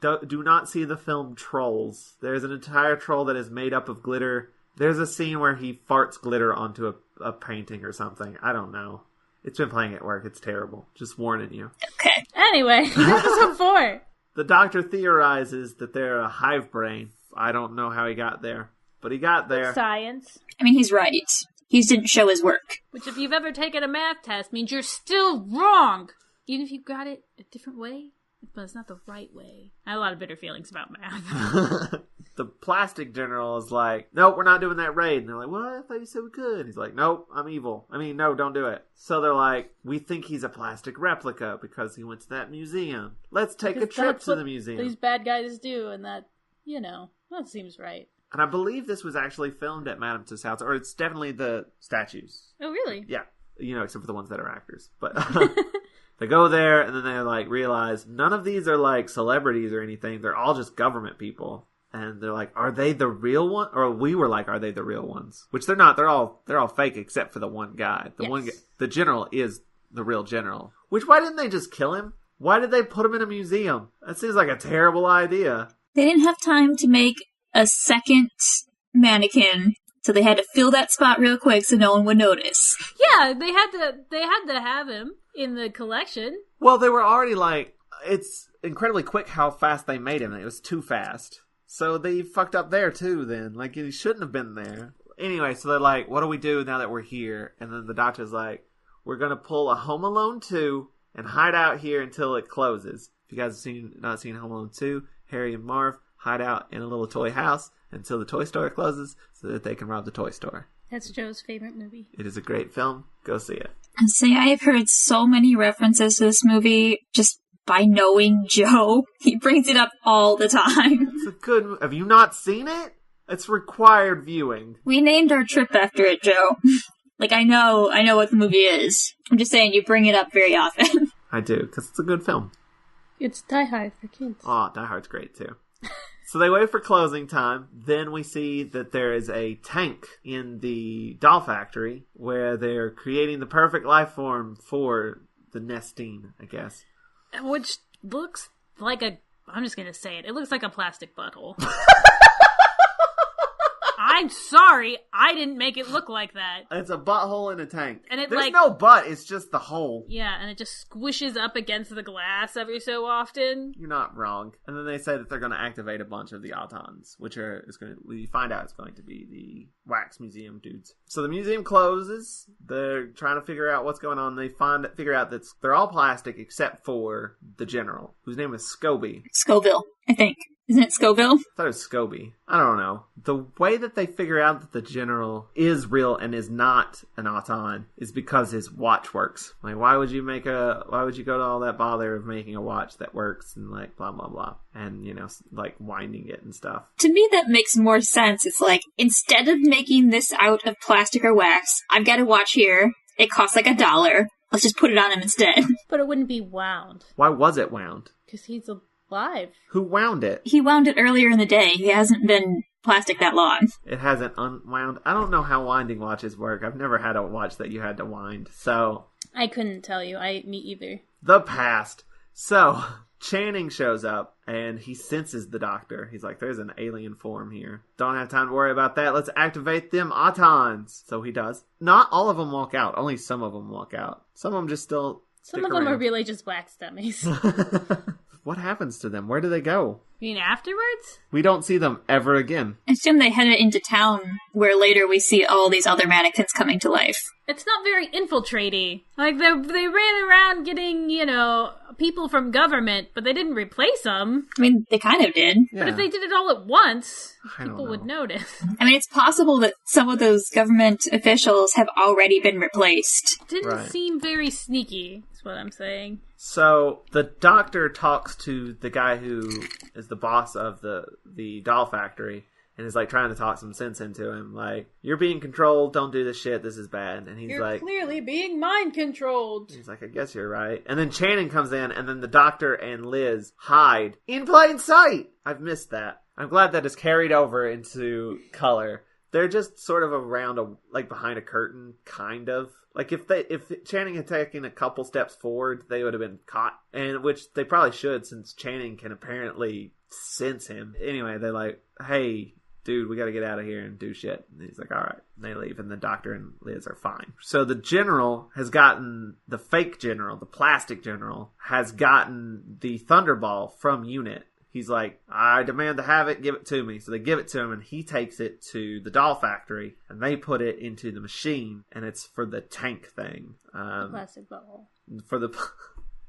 Do not see the film Trolls. There's an entire troll that is made up of glitter. There's a scene where he farts glitter onto a painting or something. I don't know. It's been playing at work. It's terrible. Just warning you. Okay. Anyway, episode 4. The doctor theorizes that they're a hive brain. I don't know how he got there, but he got there. Science. I mean, he's right. He didn't show his work. Which, if you've ever taken a math test, means you're still wrong. Even if you got it a different way, but it's not the right way. I have a lot of bitter feelings about math. The plastic general is like, nope, we're not doing that raid. And they're like, well, I thought you said we could. He's like, nope, I'm evil. I mean, no, don't do it. So they're like, we think he's a plastic replica because he went to that museum. Let's take a trip to the museum. These bad guys do, and that seems right. And I believe this was actually filmed at Madame Tussauds, or it's definitely the statues. Oh, really? Yeah. Except for the ones that are actors. But they go there, and then they, realize none of these are, celebrities or anything. They're all just government people. And they're like, are they the real one? Or we were like, are they the real ones? Which they're not. They're all fake except for the one guy. The general is the real general. Which, why didn't they just kill him? Why did they put him in a museum? That seems like a terrible idea. They didn't have time to make a second mannequin, so they had to fill that spot real quick so no one would notice. Yeah, they had to have him in the collection. Well, they were already like, it's incredibly quick how fast they made him. It was too fast. So they fucked up there too then. Like, he shouldn't have been there. Anyway, so they're like, what do we do now that we're here? And then the doctor's like, we're going to pull a Home Alone 2 and hide out here until it closes. If you guys have not seen Home Alone 2, Harry and Marv hide out in a little toy house until the toy store closes so that they can rob the toy store. That's Joe's favorite movie. It is a great film. Go see it. And say, I have heard so many references to this movie just by knowing Joe. He brings it up all the time. It's a good... Have you not seen it? It's required viewing. We named our trip after it, Joe. Like, I know what the movie is. I'm just saying you bring it up very often. I do, because it's a good film. It's Die Hard for kids. Oh, Die Hard's great, too. So they wait for closing time. Then we see that there is a tank in the doll factory where they're creating the perfect life form for the nesting, I guess. Which looks like I'm just going to say it. It looks like a plastic butthole. I'm sorry, I didn't make it look like that. It's a butthole in a tank. And There's no butt, it's just the hole. Yeah, and it just squishes up against the glass every so often. You're not wrong. And then they say that they're going to activate a bunch of the Autons, which we find out it's going to be the wax museum dudes. So the museum closes. They're trying to figure out what's going on. They figure out that they're all plastic except for the general, whose name is Scobie. Scoville, I think. Isn't it Scoville? I thought it was Scobie. I don't know. The way that they figure out that the general is real and is not an Auton is because his watch works. Like, why would you go to all that bother of making a watch that works and like blah blah blah and like winding it and stuff? To me, that makes more sense. It's like, instead of making this out of plastic or wax, I've got a watch here. It costs like $1. Let's just put it on him instead. But it wouldn't be wound. Why was it wound? Because he's alive. Who wound it? He wound it earlier in the day. He hasn't been plastic that long. It hasn't unwound. I don't know how winding watches work. I've never had a watch that you had to wind, so... I couldn't tell you. Me either. The past. So, Channing shows up, and he senses the doctor. He's like, there's an alien form here. Don't have time to worry about that. Let's activate them Autons. So he does. Not all of them walk out. Only some of them walk out. Some of them just still Some of them are really just wax dummies. What happens to them? Where do they go? You mean afterwards? We don't see them ever again. I assume they headed into town, where later we see all these other mannequins coming to life. It's not very infiltrate-y. Like, they ran around getting, people from government, but they didn't replace them. I mean, they kind of did. Yeah. But if they did it all at once, people would notice. I mean, it's possible that some of those government officials have already been replaced. Didn't seem very sneaky, is what I'm saying. So, the doctor talks to the guy who is the boss of the doll factory, and is like trying to talk some sense into him, like, you're being controlled, don't do this shit, this is bad. And he's You're clearly being mind controlled. He's like, I guess you're right. And then Channing comes in, and then the doctor and Liz hide in plain sight. I've missed that. I'm glad that is carried over into color. They're just sort of around behind a curtain, kind of. Like, if Channing had taken a couple steps forward, they would have been caught. And which they probably should, since Channing can apparently sense him. Anyway, they're like, hey, dude, we gotta get out of here and do shit. And he's like, all right. And they leave, and the doctor and Liz are fine. So the general has gotten, the fake general, the plastic general, has gotten the Thunderball from UNIT. He's like, I demand to have it, give it to me. So they give it to him, and he takes it to the doll factory, and they put it into the machine, and it's for the tank thing. The plastic butthole. For the...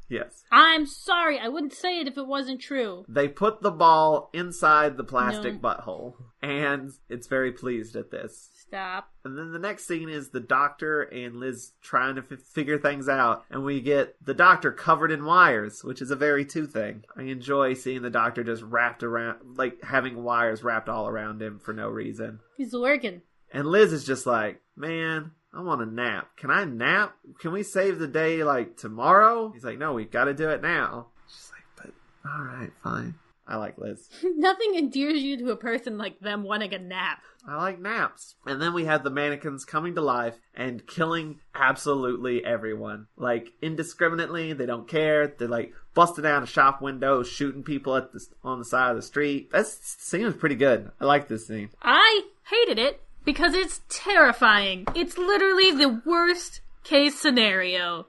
Yes. I'm sorry, I wouldn't say it if it wasn't true. They put the ball inside the plastic butthole, and it's very pleased at this. Stop. And then the next scene is the doctor and Liz trying to figure things out, and we get the doctor covered in wires, which is a very two thing. I enjoy seeing the doctor just wrapped around, like having wires wrapped all around him for no reason. He's working. And Liz is just like, man, I want a nap. Can I nap? Can we save the day like tomorrow? He's like, no, we got to do it now. She's like, but all right, fine. I like Liz. Nothing endears you to a person like them wanting a nap. I like naps. And then we have the mannequins coming to life and killing absolutely everyone. Like, indiscriminately, they don't care. They're like busting out a shop window, shooting people on the side of the street. That seems pretty good. I like this scene. I hated it because it's terrifying. It's literally the worst case scenario.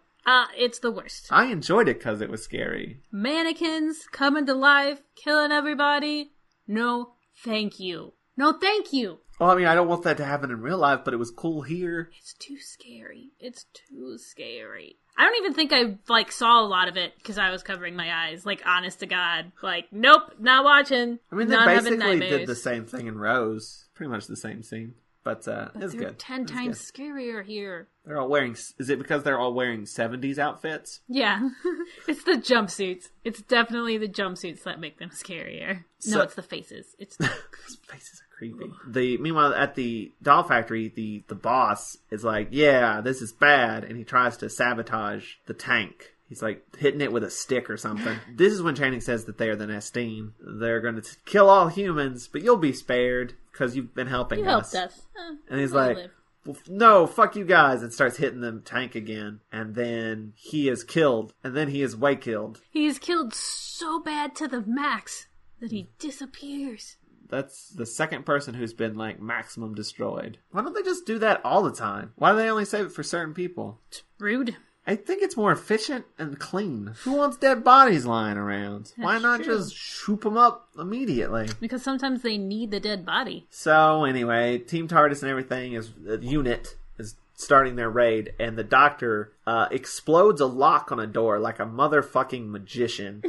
It's the worst. I enjoyed it because it was scary. Mannequins coming to life, killing everybody. No, thank you. No, thank you. Well, I mean, I don't want that to happen in real life, but it was cool here. It's too scary. It's too scary. I don't even think I, saw a lot of it because I was covering my eyes. Honest to God. Nope, not watching. I mean, they not basically did the same thing in Rose. Pretty much the same scene. But it's they're good. 10 times scarier here. They're all wearing... Is it because they're all wearing 70s outfits? Yeah. It's the jumpsuits. It's definitely the jumpsuits that make them scarier. No, it's the faces. It's the faces are creepy. Meanwhile, at the doll factory, the boss is like, yeah, this is bad. And he tries to sabotage the tank. He's hitting it with a stick or something. This is when Channing says that they are the Nestine. They're going to kill all humans, but you'll be spared because you've been helping us. You helped us. And he's like, well, no, fuck you guys, and starts hitting the tank again. And then he is killed. And then he is way killed. He is killed so bad to the max that he disappears. That's the second person who's been, maximum destroyed. Why don't they just do that all the time? Why do they only save it for certain people? It's rude. I think it's more efficient and clean. Who wants dead bodies lying around? Why not just shoot them up immediately? Because sometimes they need the dead body. So anyway, Team TARDIS and everything unit is starting their raid, and the Doctor explodes a lock on a door like a motherfucking magician.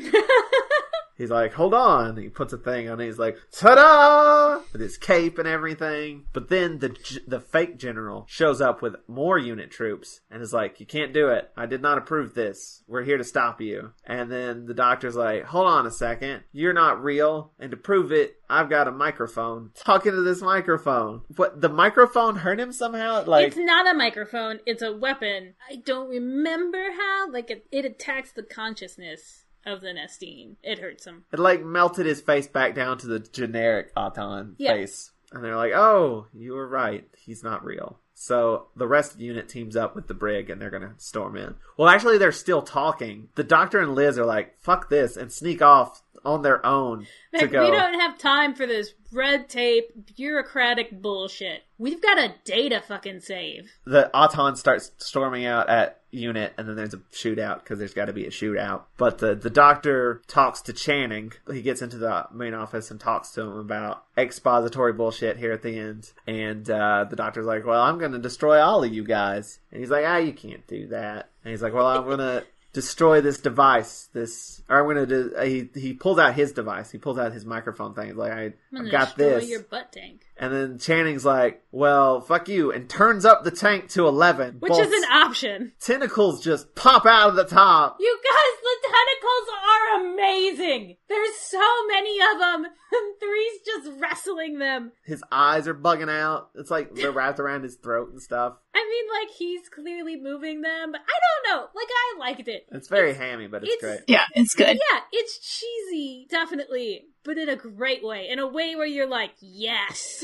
He's like, hold on. He puts a thing on it. He's like, ta-da! With his cape and everything. But then the fake general shows up with more unit troops and is like, you can't do it. I did not approve this. We're here to stop you. And then the Doctor's like, hold on a second. You're not real. And to prove it, I've got a microphone. Talking to this microphone. What, the microphone hurt him somehow? It's not a microphone. It's a weapon. I don't remember how. It attacks the consciousness of the Nestine. It hurts him. It melted his face back down to the generic Auton face. And they're like, oh, you were right. He's not real. So the rest of the unit teams up with the brig and they're going to storm in. Well, actually, they're still talking. The Doctor and Liz are like, fuck this, and sneak off on their own to go. We don't have time for this red tape, bureaucratic bullshit. We've got a day to fucking save. The Auton starts storming out at unit, and then there's a shootout, because there's got to be a shootout. But the Doctor talks to Channing. He gets into the main office and talks to him about expository bullshit here at the end. And the Doctor's like, well, I'm going to destroy all of you guys. And he's like, you can't do that. And he's like, well, I'm going to destroy this device. He pulls out his device. He pulls out his microphone thing. He's like, I've got this. Destroy your butt tank. And then Channing's like, well, fuck you, and turns up the tank to 11. Which is an option. Tentacles just pop out of the top. You guys, the tentacles are amazing. There's so many of them, and Three's just wrestling them. His eyes are bugging out. It's like they're wrapped around his throat and stuff. I mean, he's clearly moving them, but I don't know. I liked it. It's very hammy, but it's great. Yeah, it's good. Yeah, it's cheesy, definitely, but in a great way. In a way where you're like, yes.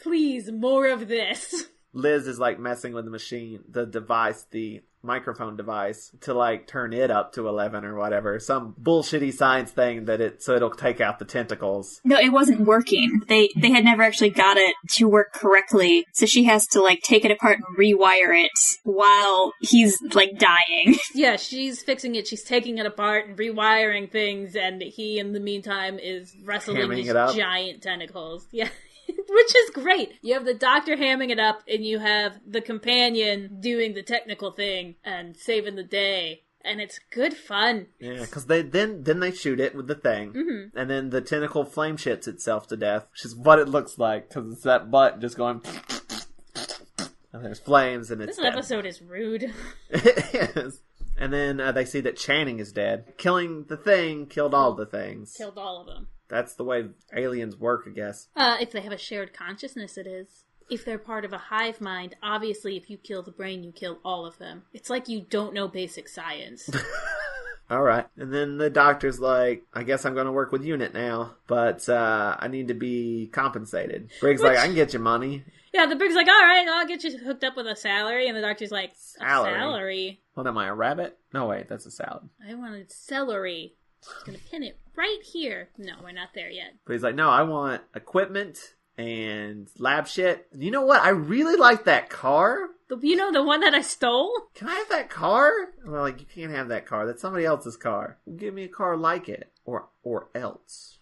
Please, more of this. Liz is messing with the machine, the device, the microphone device, to turn it up to 11 or whatever. Some bullshitty science thing so it'll take out the tentacles. No, it wasn't working. They had never actually got it to work correctly. So she has to take it apart and rewire it while he's dying. Yeah, she's fixing it. She's taking it apart and rewiring things, and he in the meantime is wrestling these giant tentacles. Yeah. Which is great. You have the Doctor hamming it up, and you have the companion doing the technical thing and saving the day. And it's good fun. Yeah, because then they shoot it with the thing, and then the tentacle flame shits itself to death, which is what it looks like, because it's that butt just going... And there's flames, and it's This episode is rude. It is. And then they see that Channing is dead. Killing the thing killed all the things. Killed all of them. That's the way aliens work, I guess. If they have a shared consciousness, it is. If they're part of a hive mind, obviously if you kill the brain, you kill all of them. It's like you don't know basic science. all right. And then the doctor's like, I guess I'm going to work with Unit now, but I need to be compensated. Briggs like, I can get you money. Yeah, the Briggs like, all right, I'll get you hooked up with a salary. And the doctor's like, salary? What am I, a rabbit? No, wait, that's a salad. I wanted celery. I was going to pin it right here. No, we're not there yet. But he's like, no, I want equipment and lab shit. You know what? I really like that car. The one that I stole? Can I have that car? And they're like, you can't have that car. That's somebody else's car. Well, give me a car like it. Or else.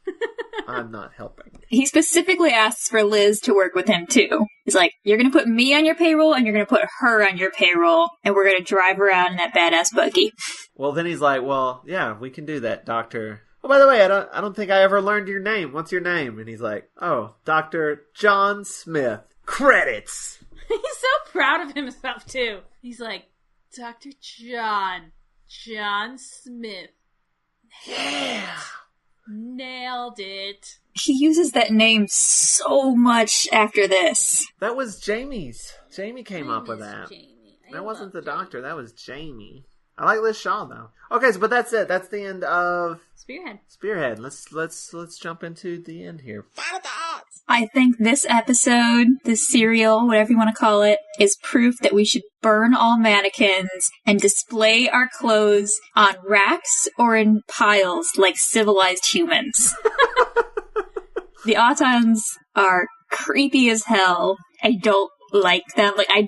I'm not helping. He specifically asks for Liz to work with him, too. He's like, you're going to put me on your payroll, and you're going to put her on your payroll, and we're going to drive around in that badass buggy. Well, then he's like, well, yeah, we can do that, Doctor. Oh, by the way, I don't think I ever learned your name. What's your name? And he's like, oh, Dr. John Smith. Credits! He's so proud of himself, too. He's like, Dr. John Smith. Yeah! Nailed it. He uses that name so much after this. That was Jamie's. Jamie came up with that. Jamie. That wasn't the doctor. That was Jamie. I like Liz Shaw though. Okay, but that's it. That's the end of Spearhead. Let's jump into the end here. Final thoughts. I think this episode, this serial, whatever you want to call it, is proof that we should burn all mannequins and display our clothes on racks or in piles like civilized humans. The Autons are creepy as hell. I don't like them. I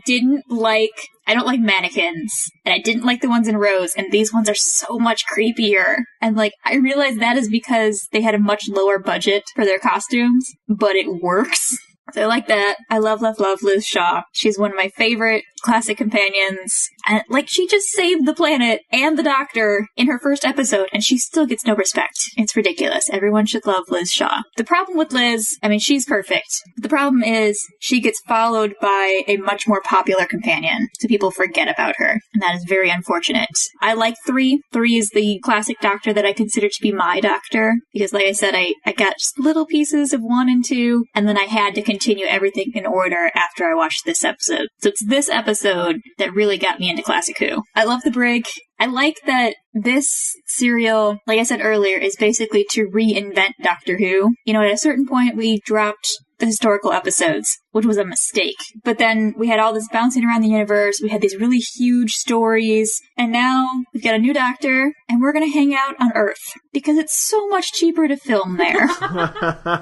don't like mannequins, and I didn't like the ones in rows, and these ones are so much creepier. And I realize that is because they had a much lower budget for their costumes, but it works. So I like that. I love Liz Shaw. She's one of my favorite classic companions. And, she just saved the planet and the Doctor in her first episode, and she still gets no respect. It's ridiculous. Everyone should love Liz Shaw. The problem with Liz, she's perfect. The problem is she gets followed by a much more popular companion, so people forget about her. And that is very unfortunate. I like 3. 3 is the classic Doctor that I consider to be my Doctor, because like I said, I got just little pieces of 1 and 2, and then I had to continue everything in order after I watched this episode. So it's this episode that really got me into Classic Who. I love the Brig. I like that this serial, like I said earlier, is basically to reinvent Doctor Who. At a certain point we dropped the historical episodes, which was a mistake. But then we had all this bouncing around the universe, we had these really huge stories, and now we've got a new Doctor, and we're gonna hang out on Earth, because it's so much cheaper to film there.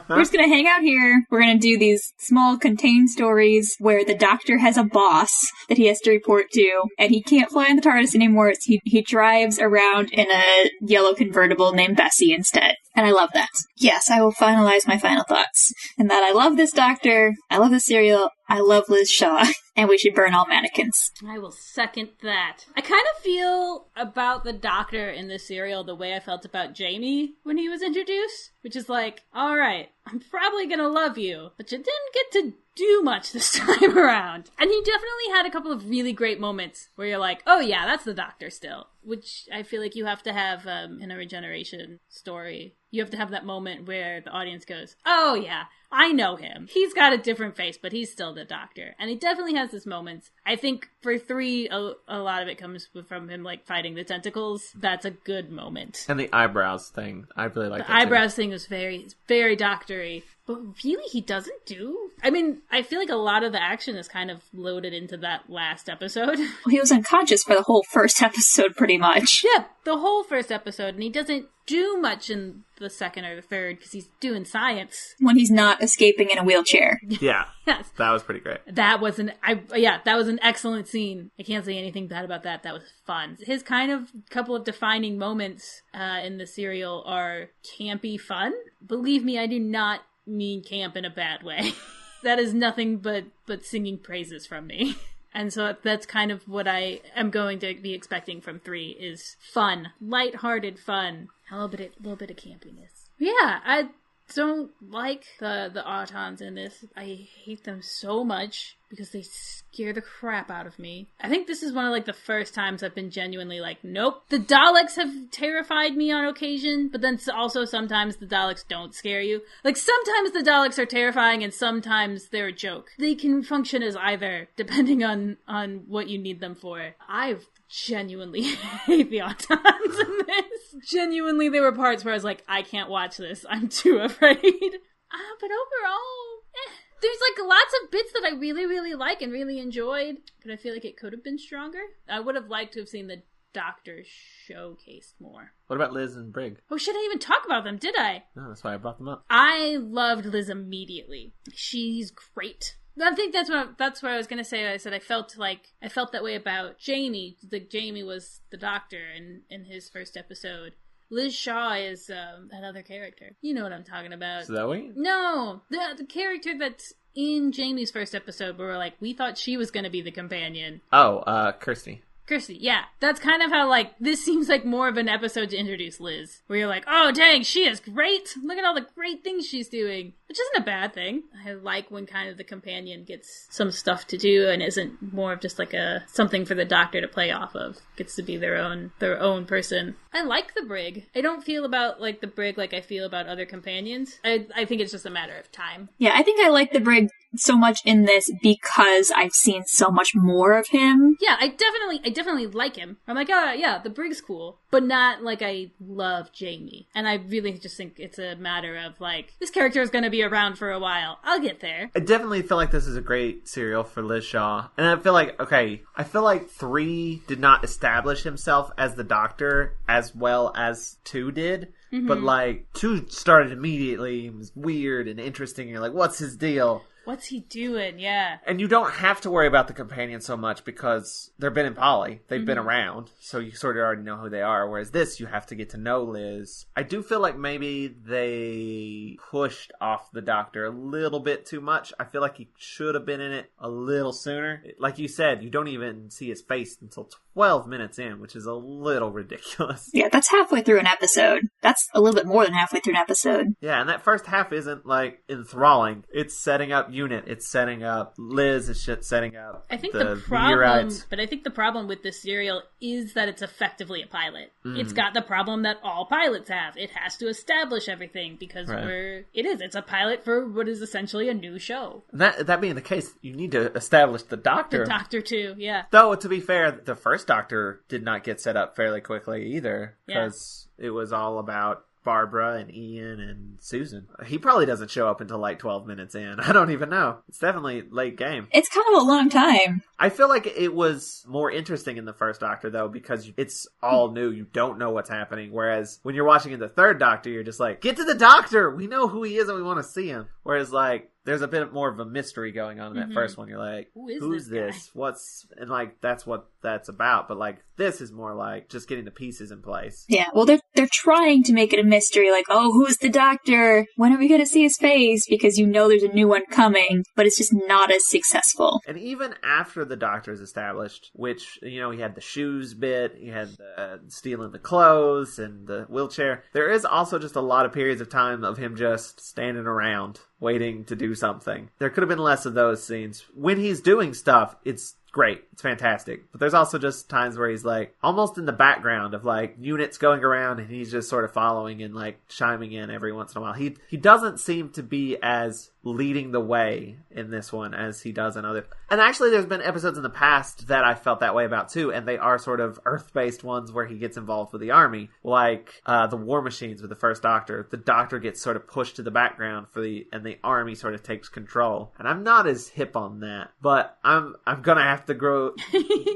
We're just gonna hang out here, we're gonna do these small contained stories where the Doctor has a boss that he has to report to, and he can't fly in the TARDIS anymore, he drives around in a yellow convertible named Bessie instead. And I love that. Yes, I will finalize my final thoughts. And that I love this Doctor, I love the serial, I love Liz Shaw, and we should burn all mannequins. I will second that. I kind of feel about the Doctor in this serial the way I felt about Jamie when he was introduced, which is alright, I'm probably gonna love you, but you didn't get to do much this time around. And he definitely had a couple of really great moments where you're like, oh yeah, that's the Doctor still. Which I feel like you have to have in a regeneration story. You have to have that moment where the audience goes, oh yeah, I know him. He's got a different face, but he's still the Doctor. And he definitely has his moments. I think for 3, a lot of it comes from him fighting the tentacles. That's a good moment. And the eyebrows thing. I really like the eyebrows thing was very, very Doctor-y. But really, he doesn't do... I feel like a lot of the action is kind of loaded into that last episode. Well, he was unconscious for the whole first episode, pretty much. Yeah, the whole first episode, and he doesn't do much in the second or the third, because he's doing science. When he's not escaping in a wheelchair. Yeah. Yes. That was pretty great. That was an excellent scene. I can't say anything bad about that. That was fun. His kind of couple of defining moments in the serial are campy fun. Believe me, I do not mean camp in a bad way. That is nothing but singing praises from me. And so that's kind of what I am going to be expecting from 3 is fun, lighthearted fun, a little bit of campiness. Yeah, I don't like the Autons in this. I hate them so much because they scare the crap out of me. I think this is one of the first times I've been genuinely nope. The Daleks have terrified me on occasion, but then also sometimes the Daleks don't scare you. Sometimes the Daleks are terrifying and sometimes they're a joke. They can function as either, depending on what you need them for. I've genuinely hate the Autons in this. Genuinely, there were parts where I was like, I can't watch this. I'm too afraid. But overall, there's like lots of bits that I really, really like and really enjoyed, but I feel like it could have been stronger. I would have liked to have seen the Doctor showcased more. What about Liz and Brig? Oh shit, I didn't even talk about them, did I? No, that's why I brought them up. I loved Liz immediately. She's great. I think that's what I was gonna say. I said I felt that way about Jamie. Jamie was the Doctor in his first episode. Liz Shaw is another character. You know what I'm talking about. Zoe? No, the character that's in Jamie's first episode, where we're like, we thought she was gonna be the companion. Oh, Kirsty. Kirsty, yeah. That's kind of how, like, this seems like more of an episode to introduce Liz. Where you're like, oh, dang, she is great! Look at all the great things she's doing. Which isn't a bad thing. I like when kind of the companion gets some stuff to do and isn't more of just like something for the Doctor to play off of. Gets to be their own person. I like the Brig. I don't feel about, like, the Brig like I feel about other companions. I think it's just a matter of time. Yeah, I think I like the Brig so much in this because I've seen so much more of him. Yeah, I definitely like him. I'm like, oh yeah, the Brig's cool, but not like I love Jamie. And I really just think it's a matter of like, this character is going to be around for a while. I'll get there. I definitely feel like this is a great serial for Liz Shaw. And I feel like 3 did not establish himself as the Doctor as well as 2 did. Mm-hmm. But like 2 started immediately. It was weird and interesting. You're like, what's his deal? What's he doing? Yeah. And you don't have to worry about the companions so much because they've been in Poly. They've been around. So you sort of already know who they are. Whereas this, you have to get to know Liz. I do feel like maybe they pushed off the Doctor a little bit too much. I feel like he should have been in it a little sooner. Like you said, you don't even see his face until 12 minutes in, which is a little ridiculous. Yeah, that's halfway through an episode. That's a little bit more than halfway through an episode. Yeah, and that first half isn't, like, enthralling. It's setting up Unit. It's setting up Liz. It's setting up I think the problem, meteorites. but I think the problem with this serial is that it's effectively a pilot. It's got the problem that all pilots have. It has to establish everything because it's a pilot for what is essentially a new show. That being the case, you need to establish the Doctor. The Doctor too, yeah. Though, to be fair, the first Doctor did not get set up fairly quickly either because it was all about Barbara and Ian and Susan. He probably doesn't show up until like 12 minutes in. I don't even know. It's definitely late game. It's kind of a long time. I feel like it was more interesting in the first Doctor though because it's all new. You don't know what's happening. Whereas when you're watching in the third Doctor, you're just like, get to the Doctor! We know who he is and we want to see him. Whereas like, there's a bit more of a mystery going on in that first one. You're like, who's this? What's... And, like, that's what that's about. But, like, this is more like just getting the pieces in place. Yeah, well, they're trying to make it a mystery. Like, oh, who's the Doctor? When are we going to see his face? Because you know there's a new one coming. But it's just not as successful. And even after the Doctor is established, which, you know, he had the shoes bit, he had stealing the clothes and the wheelchair. There is also just a lot of periods of time of him just standing around waiting to do something. There could have been less of those scenes. When he's doing stuff, it's great. It's fantastic. But there's also just times where he's like almost in the background of like units going around and he's just sort of following and like chiming in every once in a while. He doesn't seem to be as leading the way in this one as he does in other. And actually there's been episodes in the past that I felt that way about too, and they are sort of Earth-based ones where he gets involved with the army. Like the War Machines with the first Doctor. The Doctor gets sort of pushed to the background and the army sort of takes control. And I'm not as hip on that, but I'm gonna have to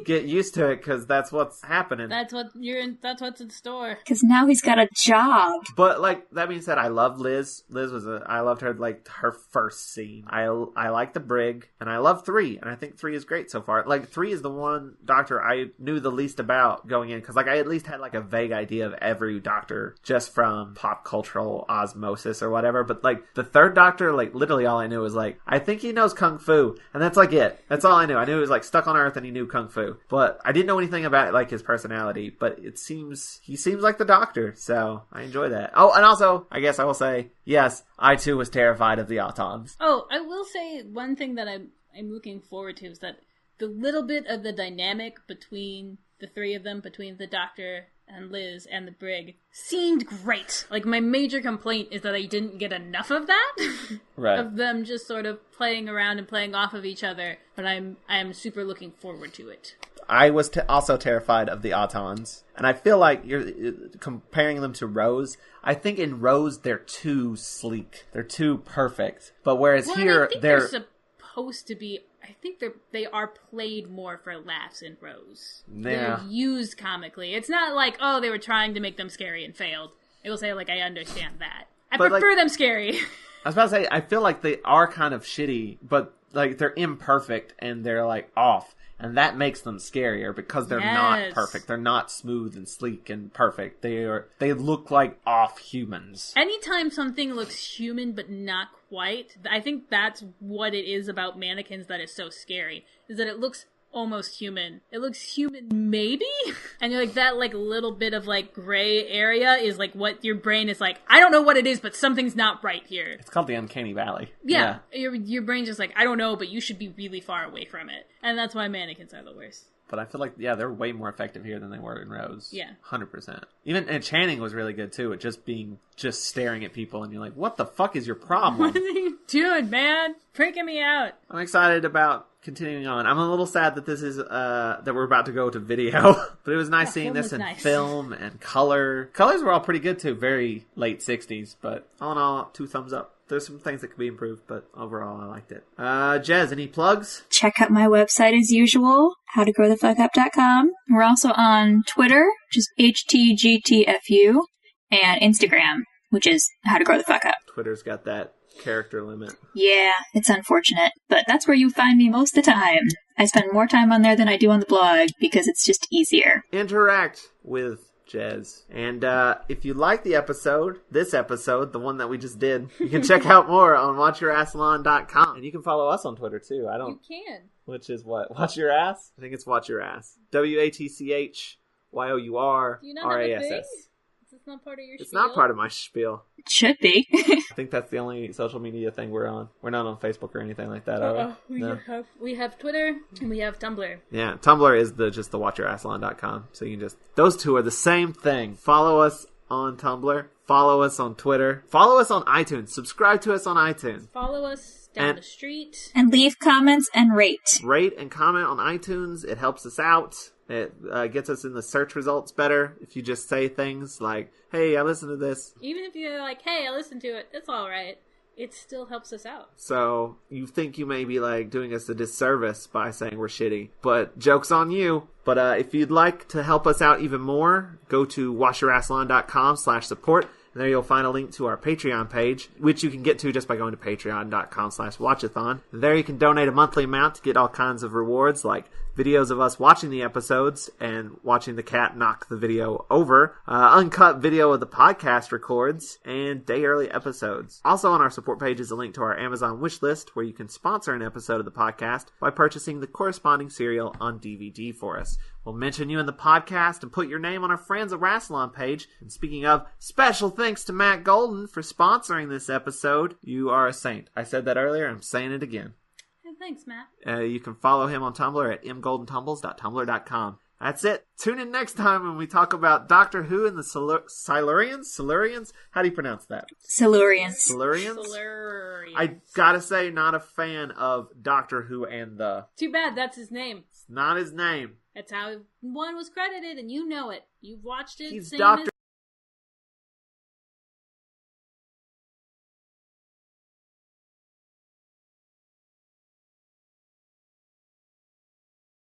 get used to it because that's what's happening. That's what's in store. Because now he's got a job. But like that being said, I love Liz. I loved her like her first scene. I like the Brig, and I love 3, and I think 3 is great so far. Like 3 is the one Doctor I knew the least about going in because like I at least had like a vague idea of every Doctor just from pop cultural osmosis or whatever. But like the third Doctor, like literally all I knew was like I think he knows Kung Fu, and that's like it. That's all I knew. I knew he was like stuck on Earth and he knew Kung Fu, but I didn't know anything about like his personality. But he seems like the Doctor, so I enjoy that. Oh, and also I guess I will say yes, I too was terrified of the Autons. Oh, I will say one thing that I'm looking forward to is that the little bit of the dynamic between the 3 of them, between the Doctor and Liz and the Brig, seemed great. Like, my major complaint is that I didn't get enough of that. Right. Of them just sort of playing around and playing off of each other. But I'm super looking forward to it. I was also terrified of the Autons. And I feel like you're comparing them to Rose. I think in Rose, they're too sleek. They're too perfect. But whereas here, I think they're supposed to be... I think they are played more for laughs in Rose. Yeah. They're used comically. It's not like, oh, they were trying to make them scary and failed. I will say, like, I understand that. I prefer them scary. I was about to say, I feel like they are kind of shitty, but like they're imperfect and they're like off. And that makes them scarier because they're not perfect. They're not smooth and sleek and perfect. They look like off humans. Anytime something looks human but not quite, I think that's what it is about mannequins that is so scary. Is that it looks almost human. It looks human maybe? And you're like, that like little bit of like gray area is like what your brain is like, I don't know what it is, but something's not right here. It's called the uncanny valley. Yeah. Your brain's just like, I don't know, but you should be really far away from it. And that's why mannequins are the worst. But I feel like, they're way more effective here than they were in Rose. Yeah. 100%. And Channing was really good, too, at just staring at people, and you're like, what the fuck is your problem? What are you doing, man? Freaking me out. I'm excited about continuing on. I'm a little sad that this is, that we're about to go to video. But it was nice seeing this in film and color. Colors were all pretty good, too. Very late 60s, but all in all, 2 thumbs up. There's some things that could be improved, but overall, I liked it. Jez, any plugs? Check out my website as usual, howtogrowthefuckup.com. We're also on Twitter, which is HTGTFU, and Instagram, which is howtogrowthefuckup. Twitter's got that character limit. Yeah, it's unfortunate, but that's where you find me most of the time. I spend more time on there than I do on the blog, because it's just easier. Interact with Jez. And if you like this episode, the one that we just did, you can check out more on watch-your-rassilon.com. And you can follow us on Twitter, too. You can. Which is what? Watch Your Ass? I think it's Watch Your Ass. WATCHYOURRASS. Do you not have a thing? It's not part of your spiel? It's not part of my spiel. It should be. I think that's the only social media thing we're on. We're not on Facebook or anything like that, are we? No. We have Twitter and we have Tumblr. Yeah, Tumblr is just the watch-your-rassilon.com. So you can those two are the same thing. Follow us on Tumblr. Follow us on Twitter. Follow us on iTunes. Subscribe to us on iTunes. Follow us down the street. And leave comments and rate. Rate and comment on iTunes. It helps us out. It gets us in the search results better if you just say things like, hey, I listened to this. Even if you're like, hey, I listened to it, it's all right. It still helps us out. So you think you may be like doing us a disservice by saying we're shitty, but joke's on you. But if you'd like to help us out even more, go to watchyourrassilon.com/support. And there you'll find a link to our Patreon page, which you can get to just by going to patreon.com/watchathon. There you can donate a monthly amount to get all kinds of rewards, like videos of us watching the episodes and watching the cat knock the video over, uncut video of the podcast records, and day early episodes. Also on our support page is a link to our Amazon wish list, where you can sponsor an episode of the podcast by purchasing the corresponding serial on DVD for us. We'll mention you in the podcast and put your name on our Friends of Rassilon page. And speaking of, special thanks to Matt Golden for sponsoring this episode. You are a saint. I said that earlier. I'm saying it again. Hey, thanks, Matt. You can follow him on Tumblr at mgoldentumbles.tumblr.com. That's it. Tune in next time when we talk about Doctor Who and the Silurians? Silurians? How do you pronounce that? Silurians. Silurians? I gotta say, not a fan of Doctor Who and the... Too bad, that's his name. It's not his name. That's how one was credited, and you know it. You've watched it. He's Dr.